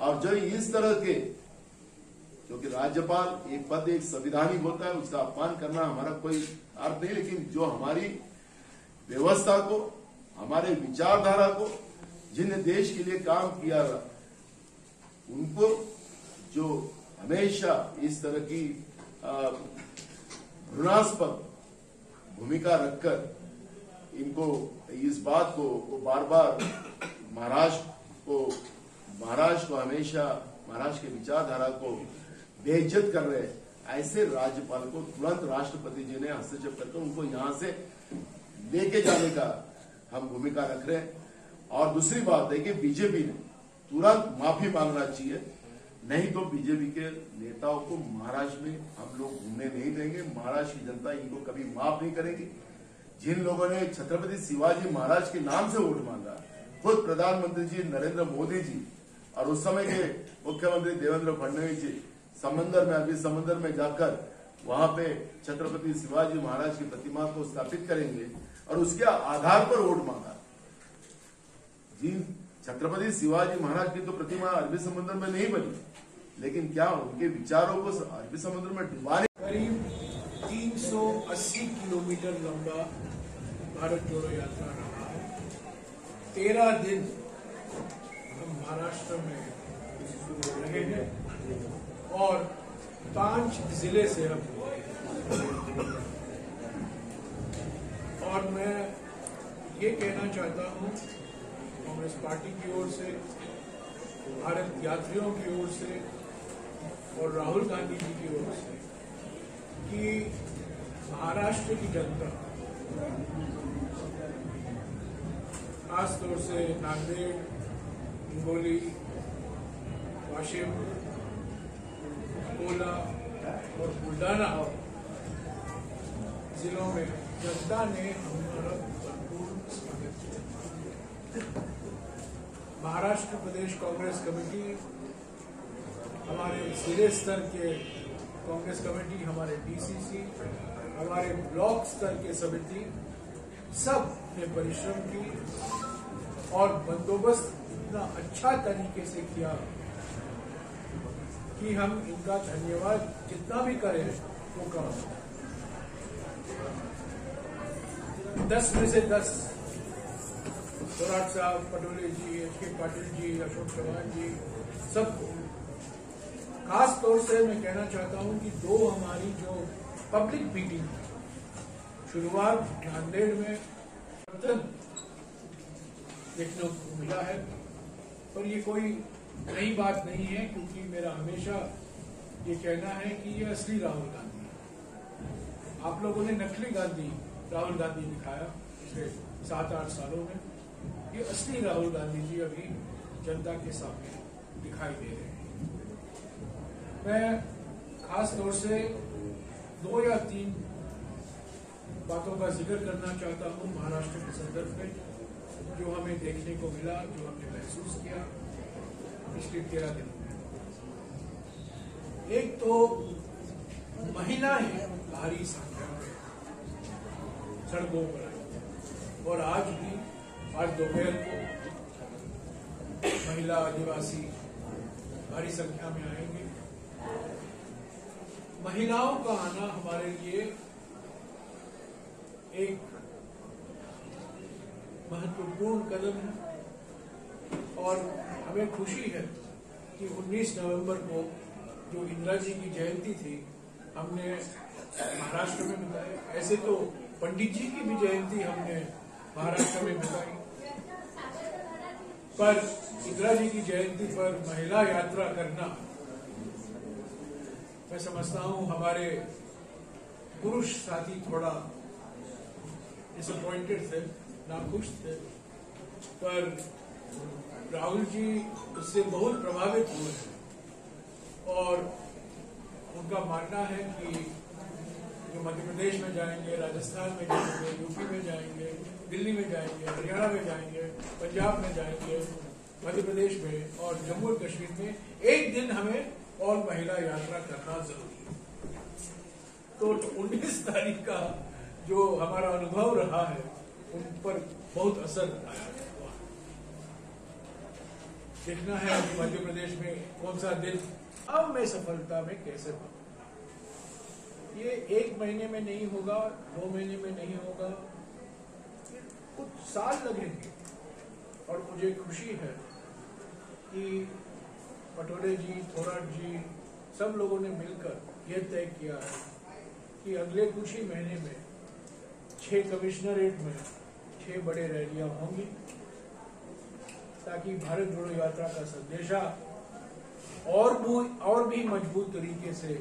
और जो इस तरह के, क्योंकि राज्यपाल एक पद एक संविधानिक होता है, उसका अपमान करना हमारा कोई अर्थ नहीं, लेकिन जो हमारी व्यवस्था को, हमारे विचारधारा को, जिन्हें देश के लिए काम किया, उनको जो हमेशा इस तरह की घृणास्पद भूमिका रखकर इनको इस बात को बार बार महाराष्ट्र को हमेशा महाराष्ट्र के विचारधारा को बेइज्जत कर रहे हैं, ऐसे राज्यपाल को तुरंत राष्ट्रपति जी ने हस्तक्षेप करके उनको यहां से लेके जाने का हम भूमिका रख रहे हैं. और दूसरी बात है कि बीजेपी ने तुरंत माफी मांगना चाहिए, नहीं तो बीजेपी के नेताओं को महाराष्ट्र में हम लोग घूमने नहीं देंगे. महाराष्ट्र की जनता इनको कभी माफ नहीं करेगी. जिन लोगों ने छत्रपति शिवाजी महाराज के नाम से वोट मांगा, खुद प्रधानमंत्री जी नरेंद्र मोदी जी और उस समय के मुख्यमंत्री देवेंद्र फडणवीस जी समंदर में, अरबी समंदर में जाकर वहां पे छत्रपति शिवाजी महाराज की प्रतिमा को स्थापित करेंगे और उसके आधार पर वोट मांगा. जिन छत्रपति शिवाजी महाराज की तो प्रतिमा अरबी समुद्र में नहीं बनी, लेकिन क्या उनके विचारों को अरबी समुद्र में डुबाने करीब 380 किलोमीटर लंबा भारत जोड़ो यात्रा रहा है। 13 दिन हम महाराष्ट्र में रहे हैं और 5 जिले से हम, और मैं ये कहना चाहता हूं कांग्रेस पार्टी की ओर से, भारत यात्रियों की ओर से और राहुल गांधी जी की ओर से कि महाराष्ट्र की जनता, खासतौर से नांदेड़, हिंगोली, वाशिम, अकोला और बुलढाना जिलों में जनता ने हमारा भरपूर स्वागत किया। महाराष्ट्र प्रदेश कांग्रेस कमेटी, हमारे जिले स्तर के कांग्रेस कमेटी, हमारे डीसीसी, हमारे ब्लॉक स्तर के समिति, सब ने परिश्रम की और बंदोबस्त इतना अच्छा तरीके से किया कि हम इनका धन्यवाद जितना भी करें वो कम। 10 में से 10 थोराट साहब, पटोले जी, HK पाटिल जी, अशोक चौहान जी, सबको खास तौर से मैं कहना चाहता हूं कि 2 हमारी जो पब्लिक मीटिंग, शुरुआत नांदेड़ में देखने को मिला है, पर ये कोई नई बात नहीं है, क्योंकि मेरा हमेशा ये कहना है कि ये असली राहुल गांधी है। आप लोगों ने नकली गांधी राहुल गांधी दिखाया पिछले 7-8 सालों में, ये असली राहुल गांधी जी अभी जनता के सामने दिखाई दे रहे हैं। मैं खास तौर से 2 या 3 बातों का जिक्र करना चाहता हूं महाराष्ट्र के संदर्भ में, जो हमें देखने को मिला, जो हमने महसूस किया पिछले 13 दिनों में। एक तो महिलाएं भारी संख्या में सड़कों पर आई, और आज दोपहर को महिला आदिवासी भारी संख्या में आएंगे। महिलाओं का आना हमारे लिए एक महत्वपूर्ण कदम है, और हमें खुशी है कि 19 नवंबर को जो इंदिरा जी की जयंती थी, हमने महाराष्ट्र में बिताई। ऐसे तो पंडित जी की भी जयंती हमने महाराष्ट्र में बिताई, पर इंदिरा जी की जयंती पर महिला यात्रा करना, मैं समझता हूं हमारे पुरुष साथी थोड़ा डिसअपॉइंटेड थे, नाखुश थे, पर राहुल जी उससे बहुत प्रभावित हुए हैं, और उनका मानना है कि जो मध्य प्रदेश में जाएंगे, राजस्थान में जाएंगे, यूपी में जाएंगे, दिल्ली में जाएंगे, हरियाणा में जाएंगे, पंजाब में जाएंगे, मध्य प्रदेश में और जम्मू और कश्मीर में एक दिन हमें और महिला यात्रा करना जरूरी है। तो 19 तारीख का जो हमारा अनुभव रहा है, उन पर बहुत असर आया है। देखना है कि मध्य प्रदेश में कौन सा दिन अब मैं सफलता में कैसे पाऊं। ये 1 महीने में नहीं होगा, 2 महीने में नहीं होगा, कुछ साल लगेंगे। और मुझे खुशी है कि पटोले जी, थोराट जी, सब लोगों ने मिलकर यह तय किया है कि अगले कुछ ही महीने में 6 कमिश्नरेट में 6 बड़े रैलियां होंगी, ताकि भारत जोड़ो यात्रा का संदेशा और भी मजबूत तरीके से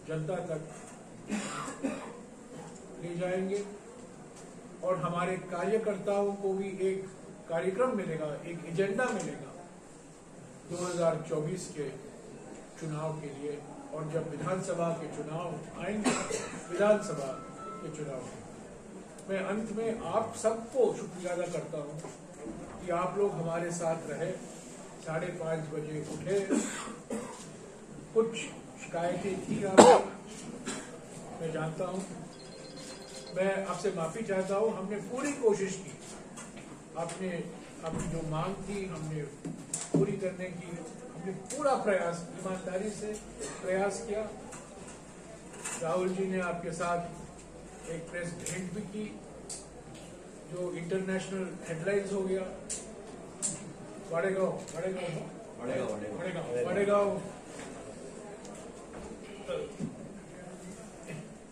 जनता तक ले जाएंगे, और हमारे कार्यकर्ताओं को भी एक कार्यक्रम मिलेगा, एक एजेंडा मिलेगा 2024 के चुनाव के लिए। और जब विधानसभा के चुनाव आएंगे, विधानसभा के चुनाव मैं अंत में आप सबको शुक्रिया अदा करता हूं कि आप लोग हमारे साथ रहे, 5:30 बजे उठे। कुछ शिकायतें थी आपको, मैं जानता हूं, मैं आपसे माफी चाहता हूं। हमने पूरी कोशिश की, आपने अपनी जो मांग थी हमने पूरी करने की हमने पूरा प्रयास ईमानदारी से प्रयास किया। राहुल जी ने आपके साथ एक प्रेस भेंट भी की जो इंटरनेशनल हेडलाइंस हो गया।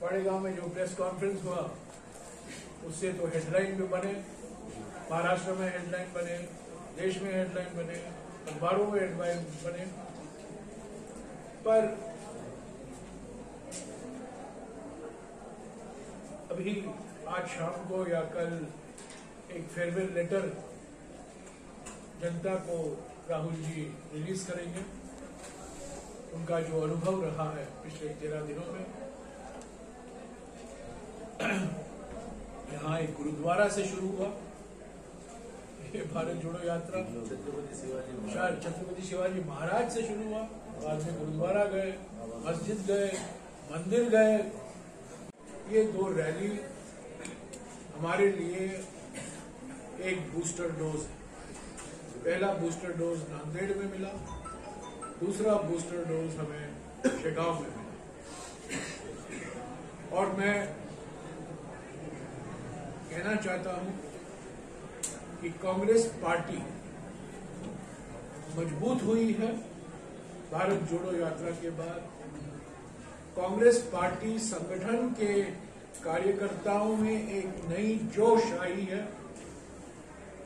बड़ेगांव में जो प्रेस कॉन्फ्रेंस हुआ उससे तो हेडलाइन भी बने, महाराष्ट्र में हेडलाइन बने, देश में हेडलाइन बने, अखबारों में हेडलाइन बने। पर अभी आज शाम को या कल एक फेयरवेल लेटर जनता को राहुल जी रिलीज करेंगे। उनका जो अनुभव रहा है पिछले 13 दिनों में, यहाँ एक गुरुद्वारा से शुरू हुआ ये भारत जोड़ो यात्रा, शायद छत्रपति शिवाजी महाराज से शुरू हुआ, बाद में गुरुद्वारा गए, मस्जिद गए, मंदिर गए। ये 2 रैली हमारे लिए एक बूस्टर डोज है। पहला बूस्टर डोज नांदेड़ में मिला, दूसरा बूस्टर डोज हमें शेगांव में मिला। और मैं कहना चाहता हूं कि कांग्रेस पार्टी मजबूत हुई है भारत जोड़ो यात्रा के बाद। कांग्रेस पार्टी संगठन के कार्यकर्ताओं में एक नई जोश आई है,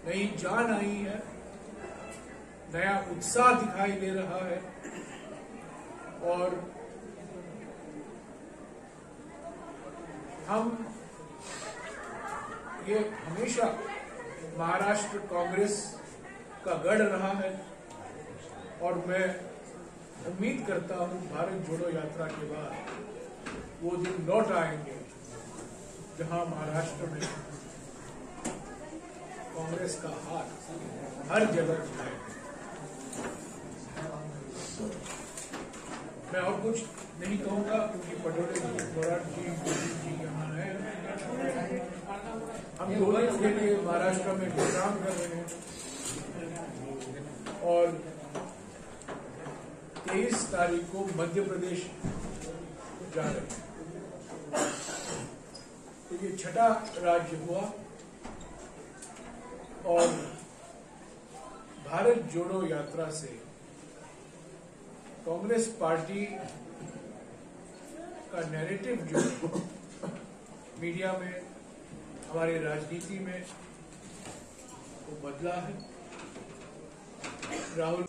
नई जान आई है, नया उत्साह दिखाई दे रहा है। और हम ये हमेशा महाराष्ट्र कांग्रेस का गढ़ रहा है और मैं उम्मीद करता हूं भारत जोड़ो यात्रा के बाद वो दिन लौट आएंगे जहां महाराष्ट्र में कांग्रेस का हाथ हर जगह है। मैं और कुछ नहीं कहूंगा क्योंकि पटोले जी, बराड़ जी यहाँ है। हम दोनों के लिए महाराष्ट्र में काम कर रहे हैं और 23 तारीख को मध्य प्रदेश जा रहे हैं। तो ये छठा राज्य हुआ और भारत जोड़ो यात्रा से कांग्रेस पार्टी का नैरेटिव जो मीडिया में, हमारी राजनीति में वो बदला है। राहुल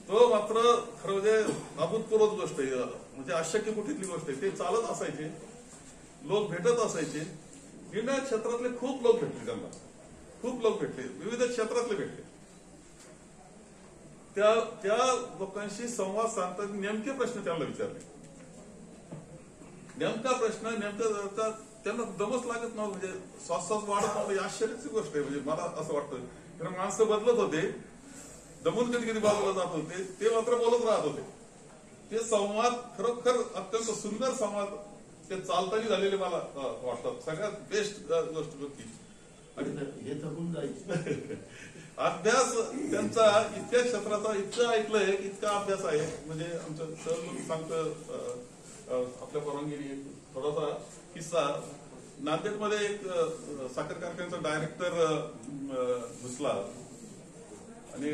तो मात्र खरं म्हणजे अभूतपूर्व गोष्ट आहे, म्हणजे अशक्य कुठली गोष्ट आहे। ते चालत असायचे, लोक भेटत असायचे, विविध क्षेत्रातले खूप लोक भेटले, त्यांना खूप लोक भेटले, विविध क्षेत्रातले भेटले। त्या लोकांशी संवाद साधताना नेमके प्रश्न त्यांना विचारले, नेमका प्रश्न नेमका त्यांना दमच लागत नव्हतं, म्हणजे श्वास वाढत नव्हतं। आश्चर्याची गोष्ट आहे, म्हणजे मला असं वाटतं कारण माणसं बदलत होते, दमून कधी कधी बाजूला जात होते, ते मात्र बोलत राहत होते। ते संवाद खरोखर अत्यंत सुंदर संवाद ते चालताना झालेले मला वाटतात। सगळ्यात बेस्ट गोष्ट होती आणि हे थकून जायचे अभ्यास त्यांचा इतक्या क्षेत्राचा इतकं ऐकलंय, इतका अभ्यास आहे। म्हणजे आमचं सर सांगतं आपल्या परवानगीने थोडासा किस्सा, नांदेडमध्ये एक साखर कारखान्याचा डायरेक्टर घुसला आणि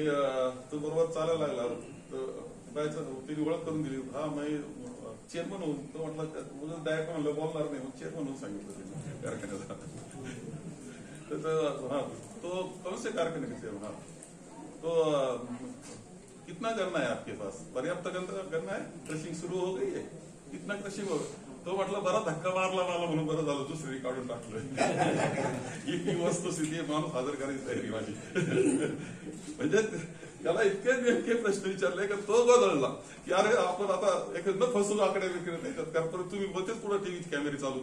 तो बरोबर चालायला लागला, तर तिने ओळख करून दिली, हा मी चेअरमन होऊन, तो म्हटलं डायरेक्टर म्हणलं बोलणार नाही, मग चेअरमन होऊन सांगितलं तिने कारखान्याचा। तो हाँ तो कौन से कारखाने के हाँ तो कितना गन्ना है आपके पास? पर्याप्त गन्ना है? क्रशिंग सुरू हो गई है? कितना क्रशिंग हो? तो म्हटलं बरा धक्का मारला मला म्हणून बरं झालं दुसरी काढून टाकलं। ही वस्तुस्थिती माणूस हजर करायची तयारी माझी। म्हणजे त्याला इतके नेमके प्रश्न विचारले की तो बदलला की अरे आपण आता एक न फसू आकडे विक्री त्याच्यात कारण तुम्ही होतेच पुढे टीव्ही कॅमेरे चालू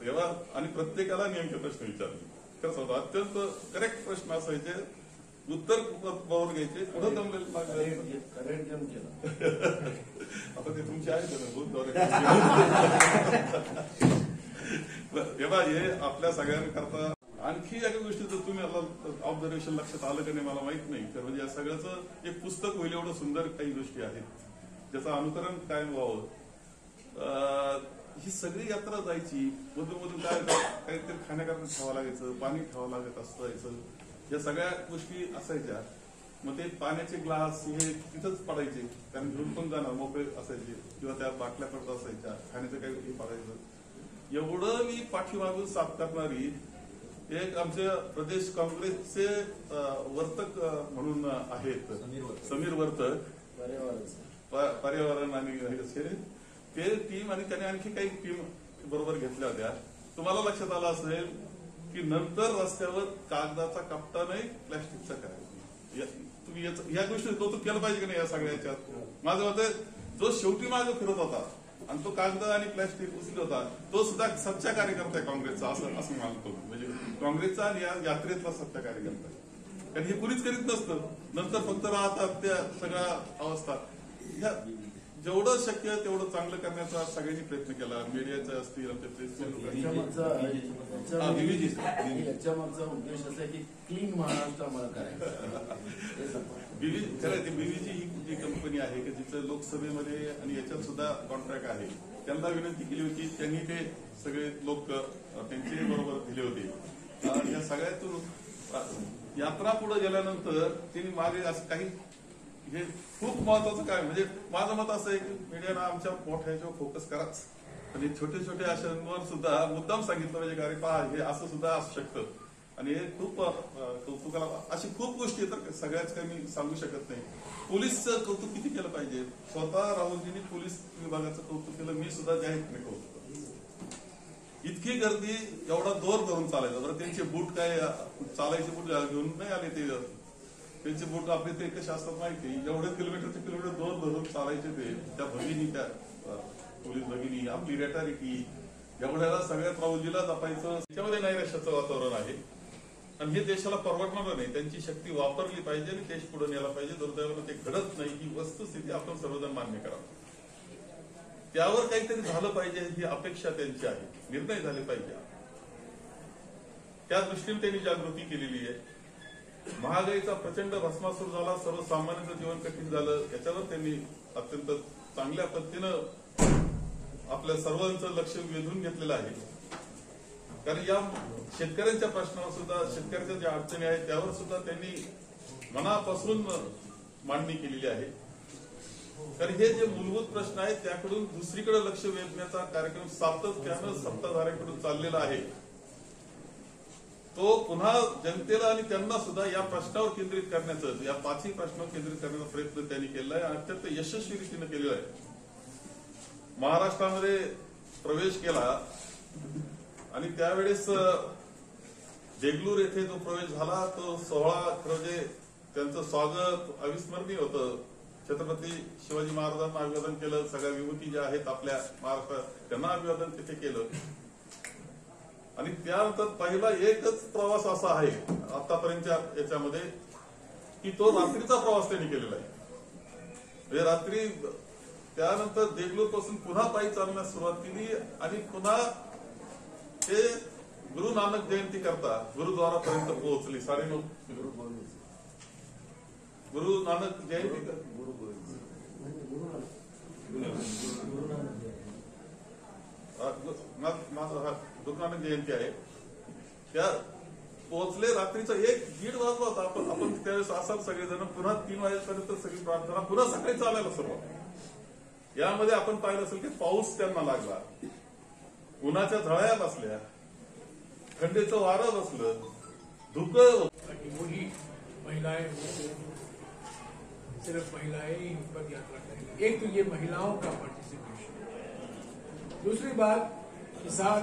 तेव्हा आणि प्रत्येकाला नेमके प्रश्न विचारले। खरंच होतं अत्यंत करेक्ट प्रश्न असायचे, उत्तर बरोबर घ्यायचे, पुढे जमलेलं करेक्ट गेम केला। आता ते तुमचे आहे तेव्हा हे आपल्या सगळ्यांकरता आणखी एका गोष्टीचं तुम्ही आता ऑब्झर्वेशन लक्षात आलं का नाही मला माहित नाही. तर म्हणजे या सगळ्याचं एक पुस्तक होईल एवढं सुंदर काही गोष्टी आहेत ज्याचं अनुकरण कायम व्हावं. ही सगळी यात्रा जायची, मधून मधून काय काहीतरी खाण्याकरता ठेवावं लागायचं, पाणी ठेवावं लागत असायचं, या सगळ्या गोष्टी असायच्या. मग ते पाण्याचे ग्लास हे तिथंच पडायचे, कारण घेऊन पण जाणार मोकळे असायचे, किंवा त्या बाटल्या पडत असायच्या, खाण्याचं काही हे पडायचं. एवढं मी पाठीमागून साफ करणारी एक आमच्या प्रदेश काँग्रेसचे वर्तक म्हणून आहेत समीर वर्तक, पर्यावरण आणि ते टीम, आणि त्याने आणखी काही टीम बरोबर घेतल्या होत्या. तुम्हाला लक्षात आलं असेल की नंतर रस्त्यावर कागदाचा कपटा नाही, प्लॅस्टिकचा करायचा. तुम्ही या गोष्टी कौतुक केलं पाहिजे की नाही या सगळ्या याच्यात. माझं मत आहे, जो शेवटी मागे फिरत होता आणि तो कागद आणि प्लॅस्टिक उचलत होता, तो सुद्धा सच्चा कार्यकर्ता आहे काँग्रेसचा, असं मानतो. म्हणजे काँग्रेसचा आणि या यात्रेतला सच्चा कार्यकर्ता आहे. कारण हे कुणीच करीत नसतं, नंतर फक्त राहतात त्या सगळ्या अवस्था. ह्या जेवढं शक्य तेवढं चांगलं करण्याचा सगळ्यांनी प्रयत्न केला. मीडियाचे असतील, याच्या मागचा उद्देश असा आहे की क्लीन महाराष्ट्र आम्हाला करायचा. बीव्हीजी ही जी कंपनी आहे की जिचं लोकसभेमध्ये आणि याच्यात सुद्धा कॉन्ट्रॅक्ट आहे, त्यांना विनंती केली होती, त्यांनी ते सगळे लोक त्यांचे बरोबर दिले होते. या सगळ्यातून यात्रा पुढे गेल्यानंतर त्यांनी मागे असं काही, हे खूप महत्वाचं काय, म्हणजे माझं मत असं आहे की मीडियानं आमच्या मोठ्या याच्यावर फोकस कराच, आणि छोटे छोटे अशांवर सुद्धा मुद्दाम सांगितलं पाहिजे की अरे पहा हे असं सुद्धा असू शकतं. आणि हे खूप कौतुकाला अशी खूप गोष्टी आहेत, सगळ्याच काही मी सांगू शकत नाही. पोलीसचं कौतुक किती केलं पाहिजे, स्वतः राहुलजींनी पोलीस विभागाचं कौतुक केलं, मी सुद्धा जाहीरपणे कौतुक. इतकी गर्दी, एवढा दोर धरून चालायचं. बरं त्यांचे बूट काय चालायचे बूट घेऊन नाही आले, ते त्यांचे बूट आपले ते कसे असतात माहिती, एवढे किलोमीटरचे किलोमीटर दोर धरून चालायचे ते. त्या भगिनी, त्या पोलीस भगिनी, आपली रेटारिटी, एवढ्याला सगळ्यात राहुलजीला जपायचं, त्याच्यामध्ये नैराश्याचं वातावरण आहे. आणि हे देशाला परवडणार नाही. त्यांची शक्ती वापरली पाहिजे आणि देश पुढे नेला पाहिजे. दुर्दैवानं ते घडत नाही, ही वस्तुस्थिती आपण सर्वजण मान्य करावं. त्यावर काहीतरी झालं पाहिजे ही अपेक्षा त्यांची आहे, निर्णय झाले पाहिजे. त्या दृष्टीने त्यांनी जागृती केलेली आहे. महागाईचा प्रचंड भस्मासूर झाला, सर्वसामान्यांचं जीवन कठीण झालं, याच्यावर त्यांनी अत्यंत चांगल्या पद्धतीनं आपल्या सर्वांचं लक्ष वेधून घेतलेलं आहे. कारण या शेतकऱ्यांच्या प्रश्नावर सुद्धा, शेतकऱ्यांच्या ज्या अडचणी आहेत त्यावर सुद्धा त्यांनी मनापासून मांडणी केलेली आहे. कारण हे जे मूलभूत प्रश्न आहेत त्याकडून दुसरीकडे लक्ष वेधण्याचा कार्यक्रम सातत्यानं सत्ताधाऱ्यांकडून चाललेला आहे. तो पुन्हा जनतेला आणि त्यांना सुद्धा या प्रश्नावर केंद्रित करण्याचं, या पाचही प्रश्नावर केंद्रित करण्याचा प्रयत्न त्यांनी केला आहे आणि अत्यंत यशस्वी रीतीने केलेला आहे. महाराष्ट्रामध्ये प्रवेश केला आणि त्यावेळेस देगलूर येथे जो प्रवेश झाला तो सोहळा, म्हणजे त्यांचं स्वागत अविस्मरणीय होतं. छत्रपती शिवाजी महाराजांना अभिवादन केलं, सगळ्या विभूती ज्या आहेत आपल्या महाराष्ट्रात त्यांना अभिवादन तिथे केलं. आणि त्यानंतर पहिला एकच प्रवास असा आहे आतापर्यंतच्या याच्यामध्ये की तो रात्रीचा प्रवास त्यांनी केलेला आहे. म्हणजे रात्री त्यानंतर देगलूर पासून पुन्हा पायी चालण्यास सुरुवात केली आणि पुन्हा ते गुरु नानक जयंती करता गुरुद्वारापर्यंत पोहोचली. 9:30 गुरु नानक जयंती गुरु नानक जयंती आहे, त्या पोहोचले. रात्रीचा 1-1:30 वाजला होता. आपण त्यावेळेस असाल सगळेजण. पुन्हा 3 वाजेपर्यंत सगळी प्रार्थना, पुन्हा सकाळी चालायला सुरुवात. यामध्ये आपण पाहिलं असेल की पाऊस त्यांना लागला, उन्हाच्या झळ्या बसल्या, थंडीचं वारं बसलं, धुकं. वही महिलाएं सिर्फ महिलाएं ही पद यात्रा करेंगी. एक तो ये महिलाओं का पार्टिसिपेशन, दूसरी बात किसान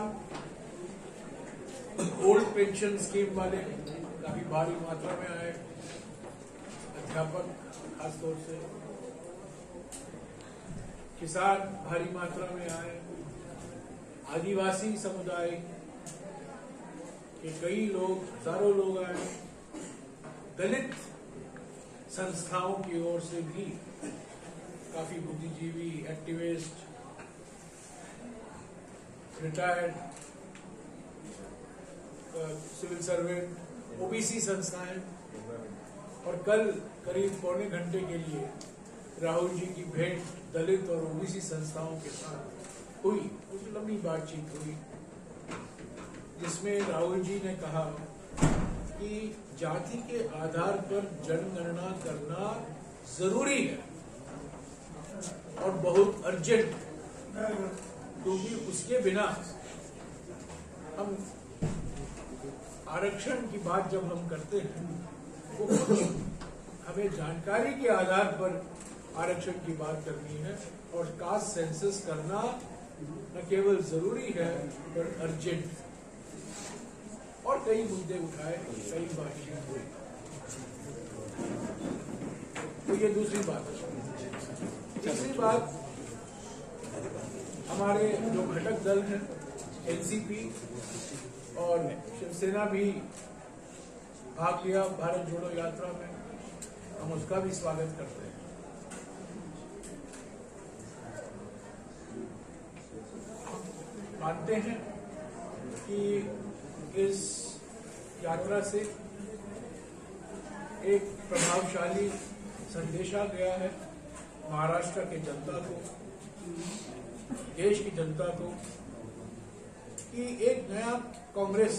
ओल्ड पेंशन स्कीम वाले काफी भारी मात्रा में आए, अध्यापक खासतौर से, किसान भारी मात्रा में आए, आदिवासी समुदाय के कई लोग, हजारों लोग आए, दलित संस्थाओं की ओर से भी काफी बुद्धिजीवी, activist, retired civil servant OBC संस्थाएं, और कल करीब पौने घंटे के लिए राहुल जी की भेंट दलित और ओबीसी संस्थाओं के साथ हुई। कुछ लंबी बातचीत हुई जिसमें राहुल जी ने कहा कि जाति के आधार पर जनगणना करना जरूरी है और बहुत अर्जेंट, क्योंकि उसके बिना हम आरक्षण की बात जब हम करते हैं वो कुछ हमें जानकारी के आधार पर आरक्षण की बात करनी है, और कास्ट सेंसस करना न केवल जरूरी है पर अर्जेंट। और कई मुद्दे उठाए, कई बातचीत हुई। तो ये दूसरी बात है। तीसरी बात, हमारे जो घटक दल हैं एनसीपी और शिवसेना भी भाग लिया भारत जोड़ो यात्रा में, हम उसका भी स्वागत करते हैं। मानते हैं कि इस यात्रा से एक प्रभावशाली संदेशा गया है महाराष्ट्र के जनता को, देश की जनता को, की एक नया काँग्रेस।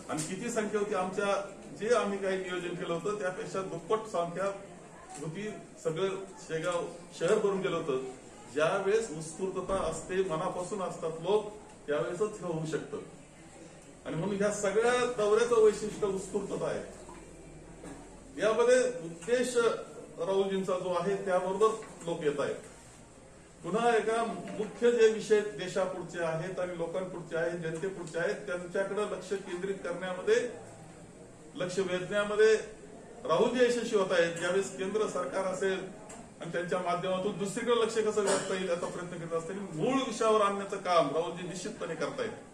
आणि किती संख्या होती आमच्या, जे आम्ही काही नियोजन केलं होतं त्यापेक्षा दुप्पट संख्या होती. सगळं शेगाव शहर भरून गेलं होतं. ज्यावेळेस उत्स्फूर्तता असते, मनापासून असतात लोक, त्यावेळेसच हे होऊ शकतं. आणि म्हणून ह्या सगळ्या दौऱ्याचं वैशिष्ट्य उत्स्फूर्तता आहे. यामध्ये उद्देश राहुलजींचा जो आहे त्याबरोबर लोक येत आहेत. पुन्हा एका मुख्य जे विषय देशापुढचे आहेत आणि लोकांपुढचे आहेत, जनतेपुढचे आहेत, त्यांच्याकडे लक्ष केंद्रित करण्यामध्ये, लक्ष वेधण्यामध्ये राहुलजी यशस्वी होत आहेत. ज्यावेळेस केंद्र सरकार असेल आणि त्यांच्या माध्यमातून दुसरीकडे लक्ष कसं वेधता येईल याचा प्रयत्न करत असतील, मूळ विषयावर आणण्याचं काम राहुलजी निश्चितपणे करतायत.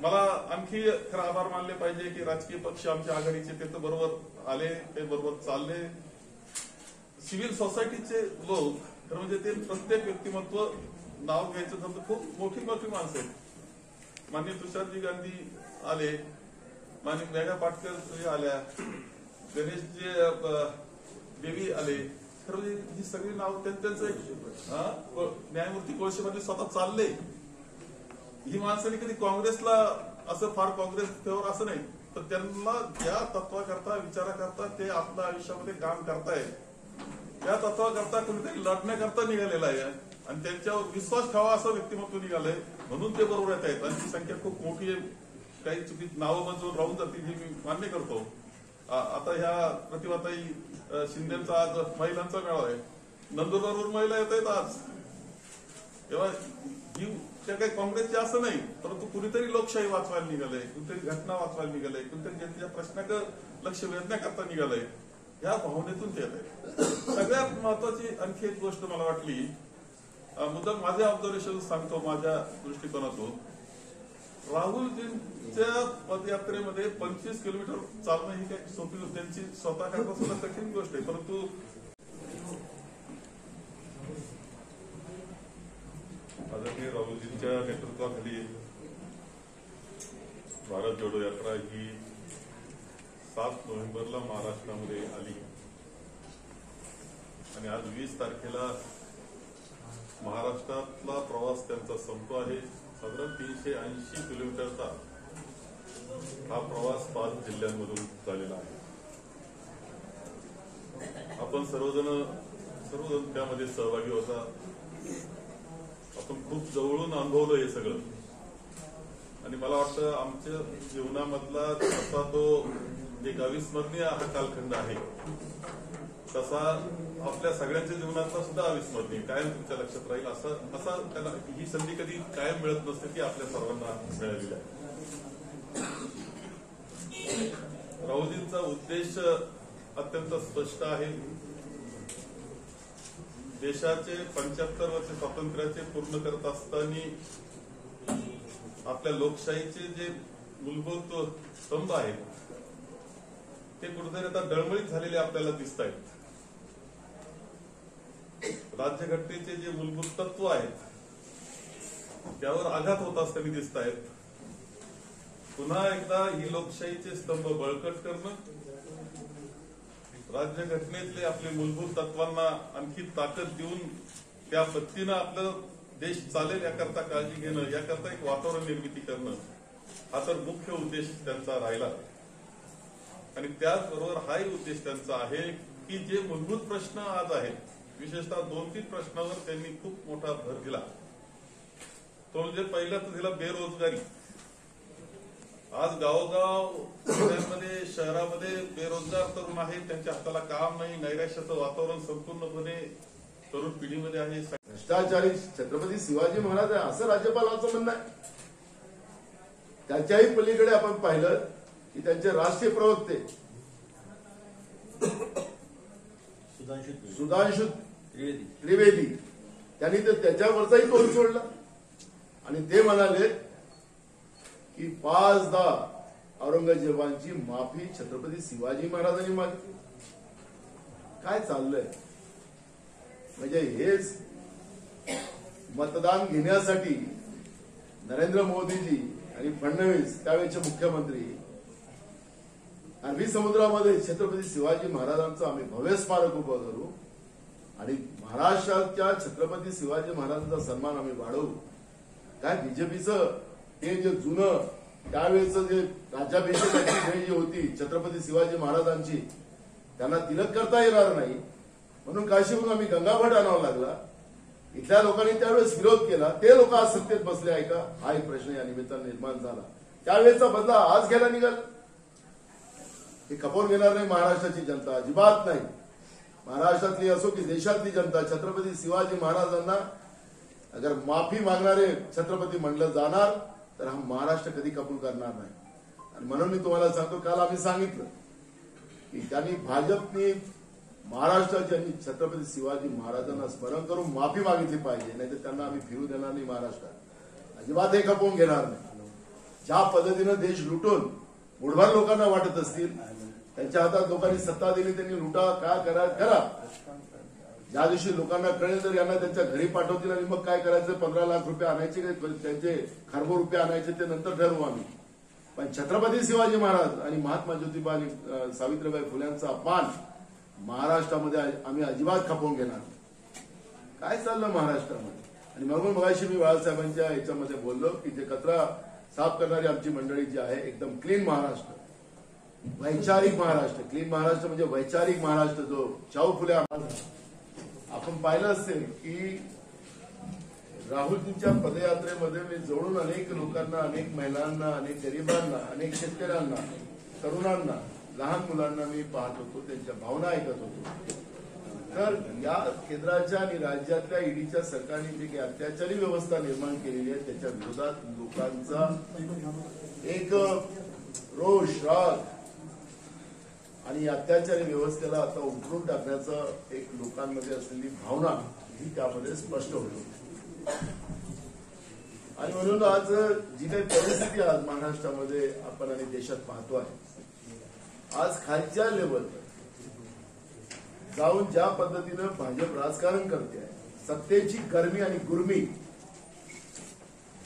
मला आणखी खरं आभार मानले पाहिजे की राजकीय पक्ष आमच्या आघाडीचे ते तर बरोबर आले, ते बरोबर चालले. सिव्हिल सोसायटीचे लोक खरं म्हणजे ते प्रत्येक व्यक्तिमत्व नाव घ्यायचं तर खूप मोठी मोठी माणसं आहेत. माननीय तुषारजी गांधी आले, माननीय मेघा पाटकर आल्या, गणेशजी देवी आले. खरं म्हणजे ही सगळी नाव त्यांचं न्यायमूर्ती कोळशेमध्ये स्वतः चालले. ही माणसांनी कधी काँग्रेसला असं फार काँग्रेस फेवर असं नाही, तर त्यांना ज्या तत्वाकरता विचाराकरता ते आपल्या आयुष्यामध्ये काम करतायत, त्या तत्वाकरता कुणीतरी लढण्याकरता निघालेला आहे आणि त्यांच्यावर विश्वास ठेवा असं व्यक्तिमत्व निघालंय, म्हणून ते बरोबर येत आहेत. आणि ती संख्या खूप मोठी आहे. काही चुकीत नावं मंजूर राहून जातील हे मी मान्य करतो. आता ह्या प्रतिभाताई शिंदेचा आज महिलांचा मेळावा आहे. नंदुरबारवरून महिला येत आहेत आज. तेव्हा ही त्या काही काँग्रेसचे असं नाही, परंतु कुणीतरी लोकशाही वाचवायला निघालंय, कुणीतरी घटना वाचवायला निघालंय, कुणीतरी जनतेच्या प्रश्नाकडे लक्ष वेधण्याकरता निघालंय. या भावनेतून ते येत आहे. सगळ्यात महत्वाची आणखी एक गोष्ट मला वाटली, मुद्दाम माझे ऑब्झर्वेशन सांगतो माझ्या दृष्टिकोनातून, राहुलजींच्या पदयात्रेमध्ये 25 किलोमीटर चालणं ही काही सोपी त्यांची स्वतः करता सुद्धा कठीण गोष्ट आहे. परंतु आदरणीय राहुलजींच्या नेतृत्वाखाली भारत जोडो यात्रा ही 7 नोव्हेंबरला महाराष्ट्रामध्ये आली आणि आज 20 तारखेला महाराष्ट्रातला प्रवास त्यांचा संपतो आहे. साधारण 380 किलोमीटरचा हा प्रवास 5 जिल्ह्यांमधून झालेला आहे. आपण सर्वजण त्यामध्ये सहभागी होता. आपण खूप जवळून अनुभवलं हे सगळं आणि मला वाटतं आमच्या जीवनामधला जसा तो एक अविस्मरणीय हा कालखंड आहे, तसा आपल्या सगळ्यांच्या जीवनातला सुद्धा अविस्मरणीय कायम तुमच्या लक्षात राहील. असा त्याला ही संधी कधी कायम मिळत नसते ती आपल्या सर्वांना मिळालेली आहे. राहुलजींचा उद्देश अत्यंत स्पष्ट आहे. देशाचे 75 वर्ष स्वातंत्र्याचे पूर्ण करत असताना आपल्या लोकशाहीचे जे मूलभूत स्तंभ आहेत ते कुठेतरी आता डळमळीत झालेले आपल्याला दिसत आहेत. राज्यघटनेचे जे मूलभूत तत्व आहेत त्यावर आघात होत असताना दिसत आहेत. पुन्हा एकदा ही लोकशाहीचे स्तंभ बळकट करणं, राज्यघटनेतले आपले मूलभूत तत्वांना आणखी ताकद देऊन त्या पद्धतीनं आपलं देश चालेल याकरता काळजी घेणं, याकरता एक वातावरण निर्मिती करणं, हा तर मुख्य उद्देश त्यांचा राहिला. आणि त्याचबरोबर हाही उद्देश त्यांचा आहे की जे मूलभूत प्रश्न आज आहेत, विशेषतः 2-3 प्रश्नावर त्यांनी खूप मोठा भर दिला. तो म्हणजे पहिला तर दिला बेरोजगारी. आज गावोगाव पुण्यामध्ये शहरामध्ये बेरोजगार तरुण आहेत, त्यांच्या हाताला काम नाही, नैराश्याचं वातावरण संपूर्णपणे तरुण पिढीमध्ये आहे. भ्रष्टाचारी छत्रपती शिवाजी महाराज आहे असं राज्यपालांचं म्हणणं आहे. त्याच्याही पलीकडे आपण पाहिलं की त्यांचे राष्ट्रीय प्रवक्ते सुधांशु त्रिवेदी त्यांनी तर त्याच्यावरचाही तोल सोडला आणि ते म्हणाले की 5दा औरंगजेबांची माफी छत्रपती शिवाजी महाराजांनी मागितली. काय चाललंय म्हणजे हेच मतदान घेण्यासाठी नरेंद्र मोदीजी आणि फडणवीस त्यावेळेचे मुख्यमंत्री अरबी समुद्रामध्ये छत्रपती शिवाजी महाराजांचं आम्ही भव्य स्मारक उभं करू आणि महाराष्ट्राच्या छत्रपती शिवाजी महाराजांचा सन्मान आम्ही वाढवू. काय बीजेपीचं हे जे जुनं त्यावेळेचं जे राज्याभिषेकाची वेळ जी होती छत्रपती शिवाजी महाराजांची, त्यांना तिलक करता येणार नाही म्हणून काशीहून आम्ही गंगाभट आणावा लागला. इथल्या लोकांनी त्यावेळेस विरोध केला. ते लोक आज सत्तेत बसले आहे का, हा एक प्रश्न या निमित्तानं निर्माण झाला. त्यावेळेचा बदला आज घ्यायला निघाला. हे खपवून घेणार नाही महाराष्ट्राची जनता, अजिबात नाही. महाराष्ट्रातली असो की देशातली जनता छत्रपती शिवाजी महाराजांना अगर माफी मागणारे छत्रपती म्हणलं जाणार तर हा महाराष्ट्र कधी कबूल करणार नाही. आणि म्हणून मी तुम्हाला सांगतो, काल आम्ही सांगितलं की त्यांनी भाजपने महाराष्ट्राची आणि छत्रपती शिवाजी महाराजांना स्मरण करून माफी मागितली पाहिजे, नाहीतर त्यांना आम्ही फिरू देणार नाही महाराष्ट्रात. अजिबात हे खपवून घेणार नाही. ज्या पद्धतीनं देश लुटून मुठभर लोकांना वाटत असतील, त्यांच्या हातात लोकांनी सत्ता दिली, त्यांनी लुटा काय करा. ज्या दिवशी लोकांना कळेल तर यांना त्यांच्या घरी पाठवतील आणि मग काय करायचं, 15 लाख रुपये आणायचे त्यांचे खरबो रुपये आणायचे ते नंतर ठरवू आम्ही. पण छत्रपती शिवाजी महाराज आणि महात्मा ज्योतिबा आणि सावित्रीबाई फुल्यांचा अपमान महाराष्ट्रामध्ये आम्ही अजिबात खपवून घेणार. काय चाललं महाराष्ट्रामध्ये. आणि म्हणून मगाशी मी बाळासाहेबांच्या याच्यामध्ये बोललो की जे कचरा साफ करणारी आमची मंडळी जी आहे, एकदम क्लीन महाराष्ट्र, वैचारिक महाराष्ट्र. क्लीन महाराष्ट्र म्हणजे वैचारिक महाराष्ट्र, जो शाहू फुले. आपण पाहिलं असेल की राहुलजींच्या पदयात्रेमध्ये मी जवळून अनेक लोकांना, अनेक महिलांना, अनेक गरिबांना, अनेक शेतकऱ्यांना, तरुणांना, लहान मुलांना मी पाहत होतो, त्यांच्या भावना ऐकत होतो. तर या केंद्राच्या आणि राज्यातल्या ईडीच्या सरकारने जी काही अत्याचारी व्यवस्था निर्माण केलेली आहे त्याच्या विरोधात लोकांचा एक रोष, राग आणि अत्याचारी व्यवस्थेला आता उठरून टाकण्याचं एक लोकांमध्ये असलेली भावना ही त्यामध्ये स्पष्ट होती. आणि म्हणून आज जी काही परिस्थिती आज महाराष्ट्रामध्ये आपण आणि देशात पाहतो आहे, आज खालच्या लेवलवर जाऊन ज्या पद्धतीनं भाजप राजकारण करते आहे, सत्तेची गर्मी आणि गुर्मी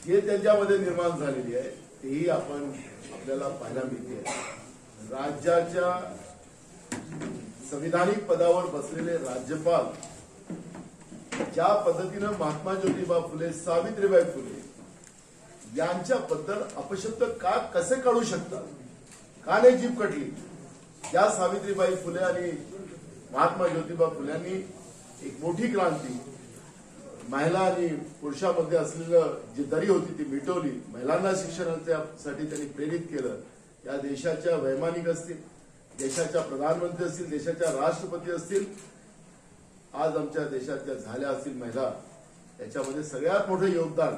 जे त्यांच्यामध्ये निर्माण झालेली आहे तेही आपण आपल्याला पाहायला मिळते. राज्याच्या संविधानिक पदावर बसलेले राज्यपाल ज्या पद्धतीनं महात्मा ज्योतिबा फुले, सावित्रीबाई फुले यांच्याबद्दल अपशब्द का कसे काढू शकतात, का नाही जीभ कटली. या सावित्रीबाई फुले आणि महात्मा ज्योतिबा फुल्यांनी एक मोठी क्रांती, महिला आणि पुरुषामध्ये असलेलं जी दरी होती ती मिटवली, महिलांना शिक्षणासाठी त्यांनी प्रेरित केलं. या देशाच्या वैमानिक असतील, देशाच्या प्रधानमंत्री असतील, देशाच्या राष्ट्रपती असतील, आज आमच्या देशातल्या झाल्या असतील महिला, याच्यामध्ये सगळ्यात मोठं योगदान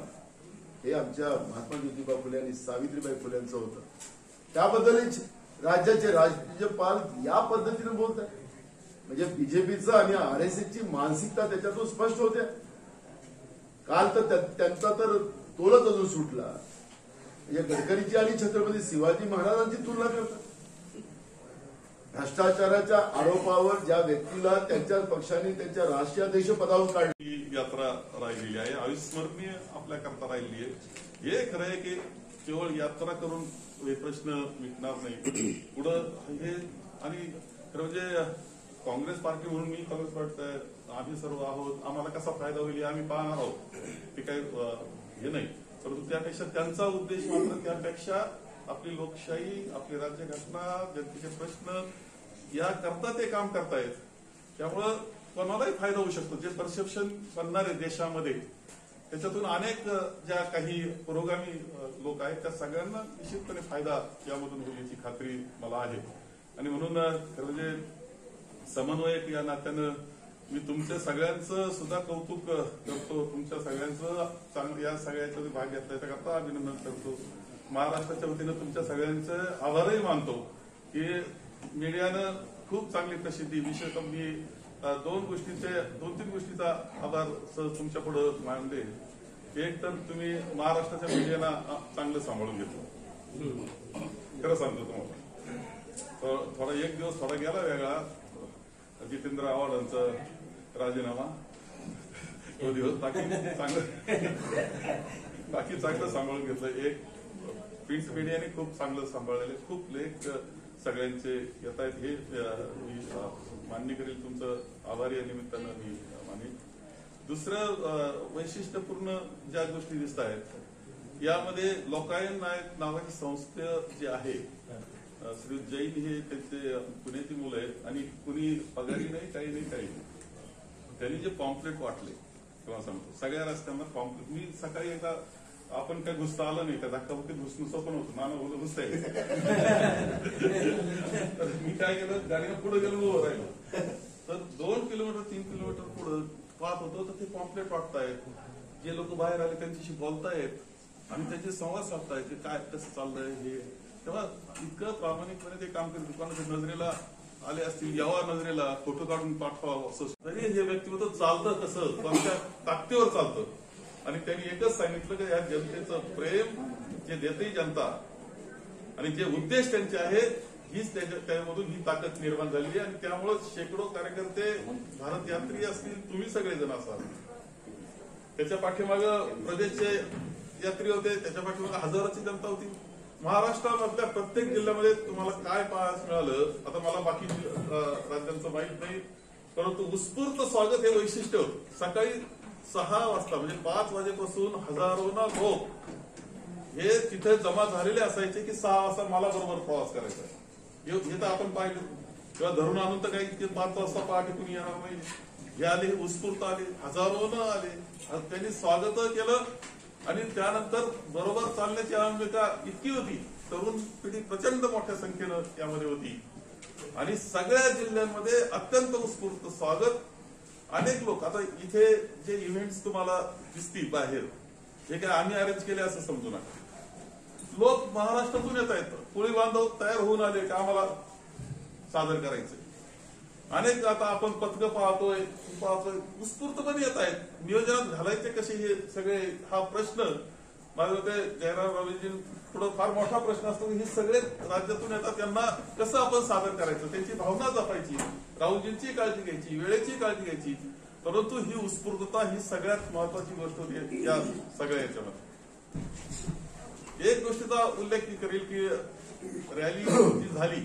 हे आमच्या महात्मा ज्योतिबा फुले आणि सावित्रीबाई फुल्यांचं होतं. त्याबद्दलच राज्याचे राज्यपाल या पद्धतीने बोलत आहेत. म्हणजे बीजेपीचं आणि आरएसएसची मानसिकता त्याच्यातून स्पष्ट होते. काल तर त्यांचा तर तोलच अजून सुटला. म्हणजे गडकरीची आणि छत्रपती शिवाजी महाराजांची तुलना करतात. भ्रष्टाचाराच्या आरोपावर ज्या व्यक्तीला त्यांच्या पक्षाने त्यांच्या राष्ट्रीय अध्यक्ष पदावर काढले, ही यात्रा राहिलेली आहे, अविस्मरणीय आपल्याकरता राहिलेली आहे. हे खरं आहे की केवळ यात्रा करून हे प्रश्न मिटणार नाही. पुढं हे आणि खरं म्हणजे काँग्रेस पार्टी म्हणून मी काँग्रेस पार्टी आम्ही सर्व आहोत, आम्हाला कसा फायदा होईल हे आम्ही पाहणार आहोत, ते काही हे नाही. परंतु त्यापेक्षा त्यांचा उद्देश मात्र त्यापेक्षा आपली लोकशाही, आपली राज्यघटना, जनतेचे प्रश्न याकरता ते काम करतायत. त्यामुळं कोणालाही फायदा होऊ शकतो. जे परसेप्शन बनणार आहे देशामध्ये त्याच्यातून अनेक ज्या काही पुरोगामी लोक आहेत त्या सगळ्यांना निश्चितपणे फायदा यामधून होईल याची खात्री मला आहे. आणि म्हणून खरं म्हणजे समन्वयक या नात्यानं मी तुमच्या सगळ्यांचं सुद्धा कौतुक करतो. तुमच्या सगळ्यांचं चांगलं या सगळ्याचा भाग घेतला त्याकरता अभिनंदन करतो. महाराष्ट्राच्या वतीनं तुमच्या सगळ्यांचं आभारही मानतो की मीडियानं खूप चांगली प्रसिद्धी, विशेषतः मी दोन तीन गोष्टीचा आभार तुमच्या पुढे मानले. एक तर तुम्ही महाराष्ट्राच्या मीडियाला चांगलं सांभाळून घेतलं. खरं सांगतो तुम्हाला, थोडा एक दिवस थोडा गेला वेगळा, जितेंद्र आव्हाडांचा राजीनामा तो दिवस, बाकी चांगलं सांभाळून घेतलं. एक प्रिंट मीडियाने खूप चांगलं सांभाळलेले, खूप लेख सगळ्यांचे येत आहेत हे मी मान्य करेल. तुमचं आभारी या निमित्तानं मी मानेन. दुसरं वैशिष्ट्यपूर्ण ज्या गोष्टी दिसत आहेत यामध्ये लोकायन नायक नावाची संस्था जी आहे, श्री जैन हे त्यांचे पुण्याची मुलं आहेत आणि कुणी पगारी नाही, काही नाही. त्यांनी जे पॉम्पलेट वाटले तेव्हा सांगतो सगळ्या रस्त्यांना पॉम्पलेट. मी सकाळी एकदा आपण काय घुसता आलं नाही, त्या धक्काबुक्कीत घुसणं पण होतं, नाना घुसता येईल. मी काय केलं, गाडीनं पुढे गेलो, उभं राहिलो. तर 2 किलोमीटर 3 किलोमीटर पुढे पाहत होतो तर ते पॉम्पलेट वाटतायत. जे लोक बाहेर आले त्यांच्याशी बोलतायत आणि त्यांचे संवाद साधतायत की काय कसं चाललंय हे. तेव्हा इतकं प्रामाणिकपणे ते काम करत. दुकानाच्या नजरेला आले असतील, यावा नजरेला फोटो काढून पाठवा असं. तरी हे व्यक्तिमत्व चालतं कसं, कोणत्या ताकदीवर चालतं. आणि त्यांनी एकच सांगितलं की या जनतेचं प्रेम जे देते जनता आणि जे उद्देश त्यांचे आहेत हीच त्यामधून ही ताकद निर्माण झाली आहे. आणि त्यामुळे शेकडो कार्यकर्ते, भारत यात्री असतील, तुम्ही सगळेजण असाल, त्याच्या पाठीमागं प्रदेशचे यात्री होते, त्याच्या पाठीमागं हजाराची जनता होती. महाराष्ट्रामधल्या प्रत्येक जिल्ह्यामध्ये तुम्हाला काय पाहायला मिळालं आता मला बाकी राज्यांचं माहीत नाही, परंतु उत्स्फूर्त स्वागत हे वैशिष्ट्य होतं. सकाळी 6 वाजता म्हणजे 5 वाजेपासून हजारोना लोक हे तिथे जमा झालेले असायचे की 6 वाजता मला बरोबर प्रवास करायचा आहे. हे तर आपण पाहिलं किंवा धरून आणून तर काही 5 वाजता पहाटे कुणी येणार नाही. हे आले, उत्स्फूर्त आले, हजारोनं आले, त्यांनी स्वागत केलं. आणि त्यानंतर बरोबर चालण्याची आरंभिका इतकी होती, तरुण पिढी प्रचंड मोठ्या संख्येनं यामध्ये होती. आणि सगळ्या जिल्ह्यांमध्ये अत्यंत उत्स्फूर्त स्वागत. अनेक लोक आता इथे जे इव्हेंट्स तुम्हाला दिसतील बाहेर, हे काय आम्ही अरेंज केले असं समजू नका. लोक महाराष्ट्रातून येत आहेत, कोळी बांधव तयार होऊन आले की आम्हाला सादर करायचंय. अनेक आता आपण पथकं पाहतोय, उत्स्फूर्तपणे येत आहेत. नियोजनात घालायचे कसे हे सगळे, हा प्रश्न माझ्या मते जयरामरावजी पुढे फार मोठा प्रश्न असतो. हे सगळे राज्यातून येतात, त्यांना कसं आपण सादर करायचं, त्यांची भावना जपायची, राहुलजींची काळजी घ्यायची, वेळेची काळजी घ्यायची. परंतु ही उत्स्फूर्तता ही सगळ्यात महत्वाची गोष्ट होती या सगळ्या याच्यामध्ये. एक गोष्टीचा उल्लेख करेल की रॅली जी झाली,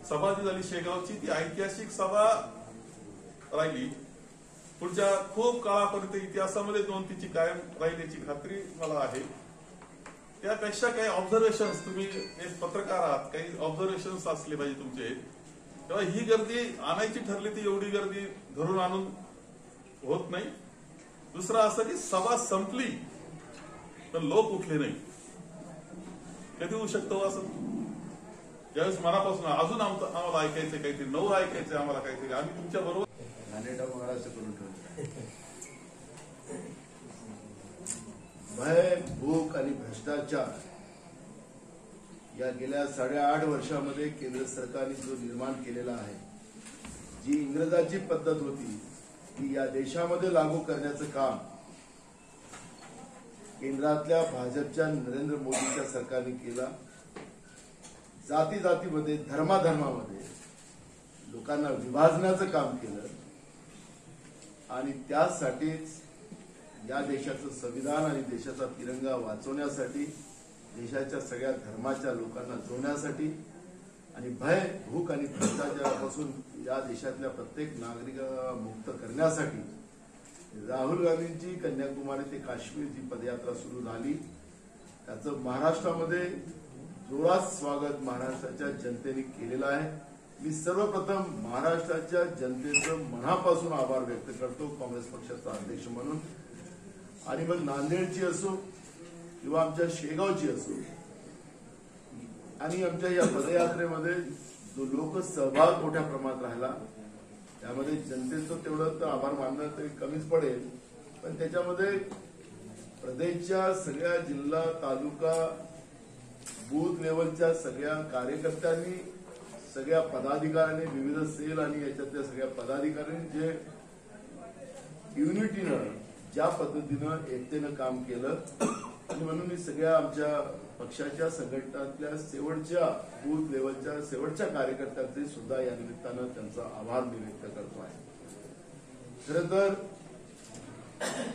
सभा जी झाली शेगावची, ती ऐतिहासिक सभा राहिली. पुढच्या खूप काळापर्यंत इतिहासामध्ये नोंद तिची कायम राहील याची खात्री मला आहे. त्यापेक्षा काही ऑब्झर्वेशन्स, तुम्ही एक पत्रकार आहात, काही ऑब्झर्वेशन्स असले पाहिजे तुमचे. तेव्हा ही गर्दी आणायची ठरली ती एवढी गर्दी धरून आणून होत नाही. दुसरं असं की सभा संपली तर लोक उठले नाही. कधी होऊ शकतो असं? ज्यावेळेस मनापासून अजून आम्हाला ऐकायचं काहीतरी नवं ऐकायचं आम्हाला काहीतरी, आम्ही तुमच्या बरोबर महाराष्ट्र करून ठेवलं. भय, भूक आणि भ्रष्टाचार या गेल्या 8.5 वर्षामध्ये केंद्र सरकारने जो निर्माण केलेला आहे, जी इंग्रजाची पद्धत होती ती या देशामध्ये लागू करण्याचं काम केंद्रातल्या भाजपच्या नरेंद्र मोदीच्या सरकारने केलं. जाती जातीमध्ये, धर्माधर्मामध्ये लोकांना विभाजनाचं काम केलं. आणि त्यासाठीच या देशाचं संविधान आणि देशाचा तिरंगा वाचवण्यासाठी देशाच्या सगळ्या धर्माच्या लोकांना जोडण्यासाठी आणि भय, भूक आणि भ्रष्टाचारापासून या देशातल्या प्रत्येक नागरिकाला मुक्त करण्यासाठी राहुल गांधींची कन्याकुमारी ते काश्मीर जी पदयात्रा सुरू झाली त्याचं महाराष्ट्रामध्ये जोरात स्वागत महाराष्ट्राच्या जनतेने केलेलं आहे. मी सर्वप्रथम महाराष्ट्राच्या जनतेचं मनापासून आभार व्यक्त करतो काँग्रेस पक्षाचा अध्यक्ष म्हणून. आणि मग नांदेडची असो किंवा आमच्या शेगावची असो आणि आमच्या या पदयात्रेमध्ये जो लोक सहभाग मोठ्या प्रमाणात राहिला त्यामध्ये जनतेचं तेवढं तर आभार मानणं तरी कमीच पडेल, पण त्याच्यामध्ये प्रदेशच्या सगळ्या जिल्हा तालुका बूथ लेवलच्या सगळ्या कार्यकर्त्यांनी, सगळ्या पदाधिकाऱ्यांनी, विविध सेल आणि याच्यातल्या सगळ्या पदाधिकाऱ्यांनी जे युनिटीनं ज्या पद्धतीनं एकतेनं काम केलं आणि म्हणून मी सगळ्या आमच्या पक्षाच्या संघटनातल्या शेवटच्या बूथ लेवलच्या शेवटच्या कार्यकर्त्यांचे सुद्धा या निमित्तानं त्यांचा आभार मी व्यक्त करतो आहे. खरं तर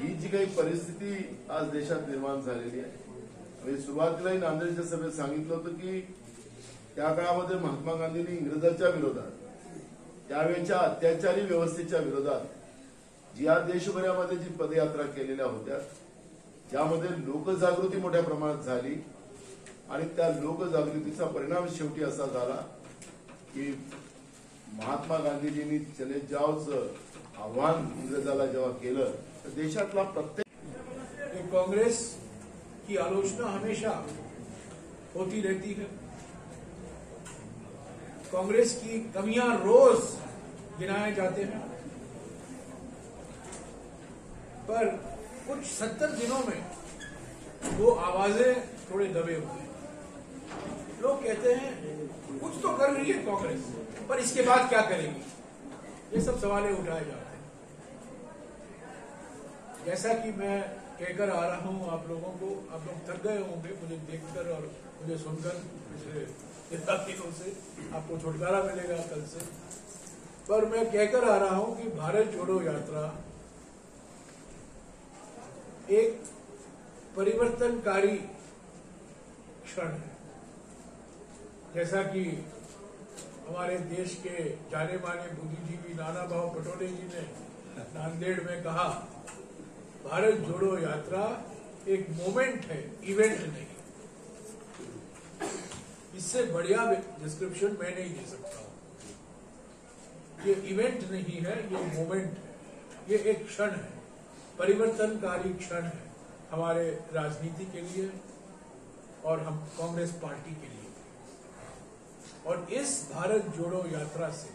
ही जी काही परिस्थिती आज देशात निर्माण झालेली आहे, सुरुवातीलाही नांदेडच्या सभेत सांगितलं होतं की त्या काळामध्ये महात्मा गांधींनी इंग्रजांच्या विरोधात, त्यावेळच्या अत्याचारी व्यवस्थेच्या विरोधात ज्या देशभरामध्ये जी पदयात्रा केलेल्या होत्या ज्यामध्ये लोकजागृती मोठ्या प्रमाणात झाली आणि त्या लोकजागृतीचा परिणाम शेवटी असा झाला की महात्मा गांधीजींनी चले जाओचं आव्हान इंग्रजाला जेव्हा केलं तर देशातला प्रत्येक कांग्रेस की आलोचना हमेशा होती रहती है. कांग्रेस की कमियां रोज गिनाए जाते हैं, पर कुछ 70 दिनों में वो आवाजें थोड़े दबे हुए हैं. लोग कहते हैं कुछ तो कर रही है कांग्रेस, पर इसके बाद क्या करेगी, ये सब सवालें उठाए जाते हैं. जैसा कि मैं कहकर आ रहा हूं आप लोगों को, आप लोग थक गए होंगे मुझे देखकर और मुझे सुनकर पिछले 3 दिनों से. आपको छुटकारा मिलेगा कल से. पर मैं कहकर आ रहा हूं कि भारत जोड़ो यात्रा एक परिवर्तनकारी क्षण है. जैसा कि हमारे देश के जाने माने बुद्धिजीवी नाना भाव पटोले जी ने नांदेड़ में कहा, भारत जोड़ो यात्रा एक मोमेंट है, इवेंट नहीं. इससे बढ़िया डिस्क्रिप्शन मैं नहीं दे सकता हूं. ये इवेंट नहीं है, ये मोमेंट है, ये एक क्षण है, परिवर्तनकारी क्षण है हमारे राजनीति के लिए और हम कांग्रेस पार्टी के लिए. और इस भारत जोड़ो यात्रा से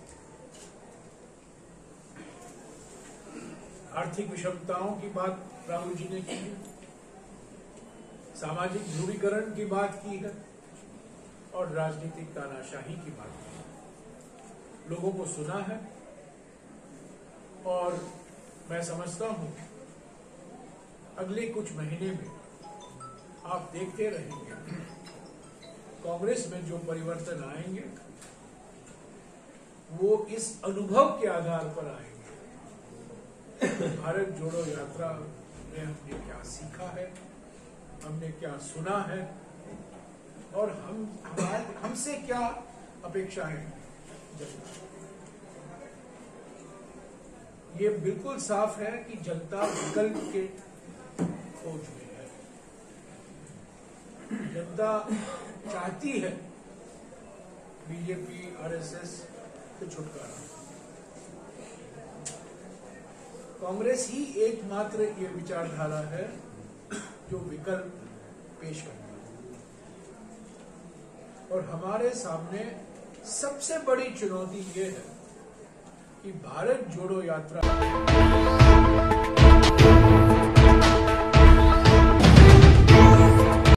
आर्थिक विषमताओं की बात राहुल जी ने की है, सामाजिक ध्रुवीकरण की बात की है और राजनीतिक तानाशाही की बात की है. लोगों को सुना है और मैं समझता हूं अगले कुछ महीने में आप देखते रहेंगे कांग्रेस में जो परिवर्तन आएंगे वो इस अनुभव के आधार पर आएंगे. भारत जोड़ो यात्रा में हमने क्या सीखा है, हमने क्या सुना है और हमसे क्या अपेक्षाएं हैं. ये बिल्कुल साफ है कि जनता विकल्प के खोज में है. जनता चाहती है बीजेपी आरएसएस से छुटकारा. कांग्रेस ही एकमात्र ये विचारधारा है जो विकल्प पेश करती है. और हमारे सामने सबसे बड़ी चुनौती ये है कि भारत जोड़ो यात्रा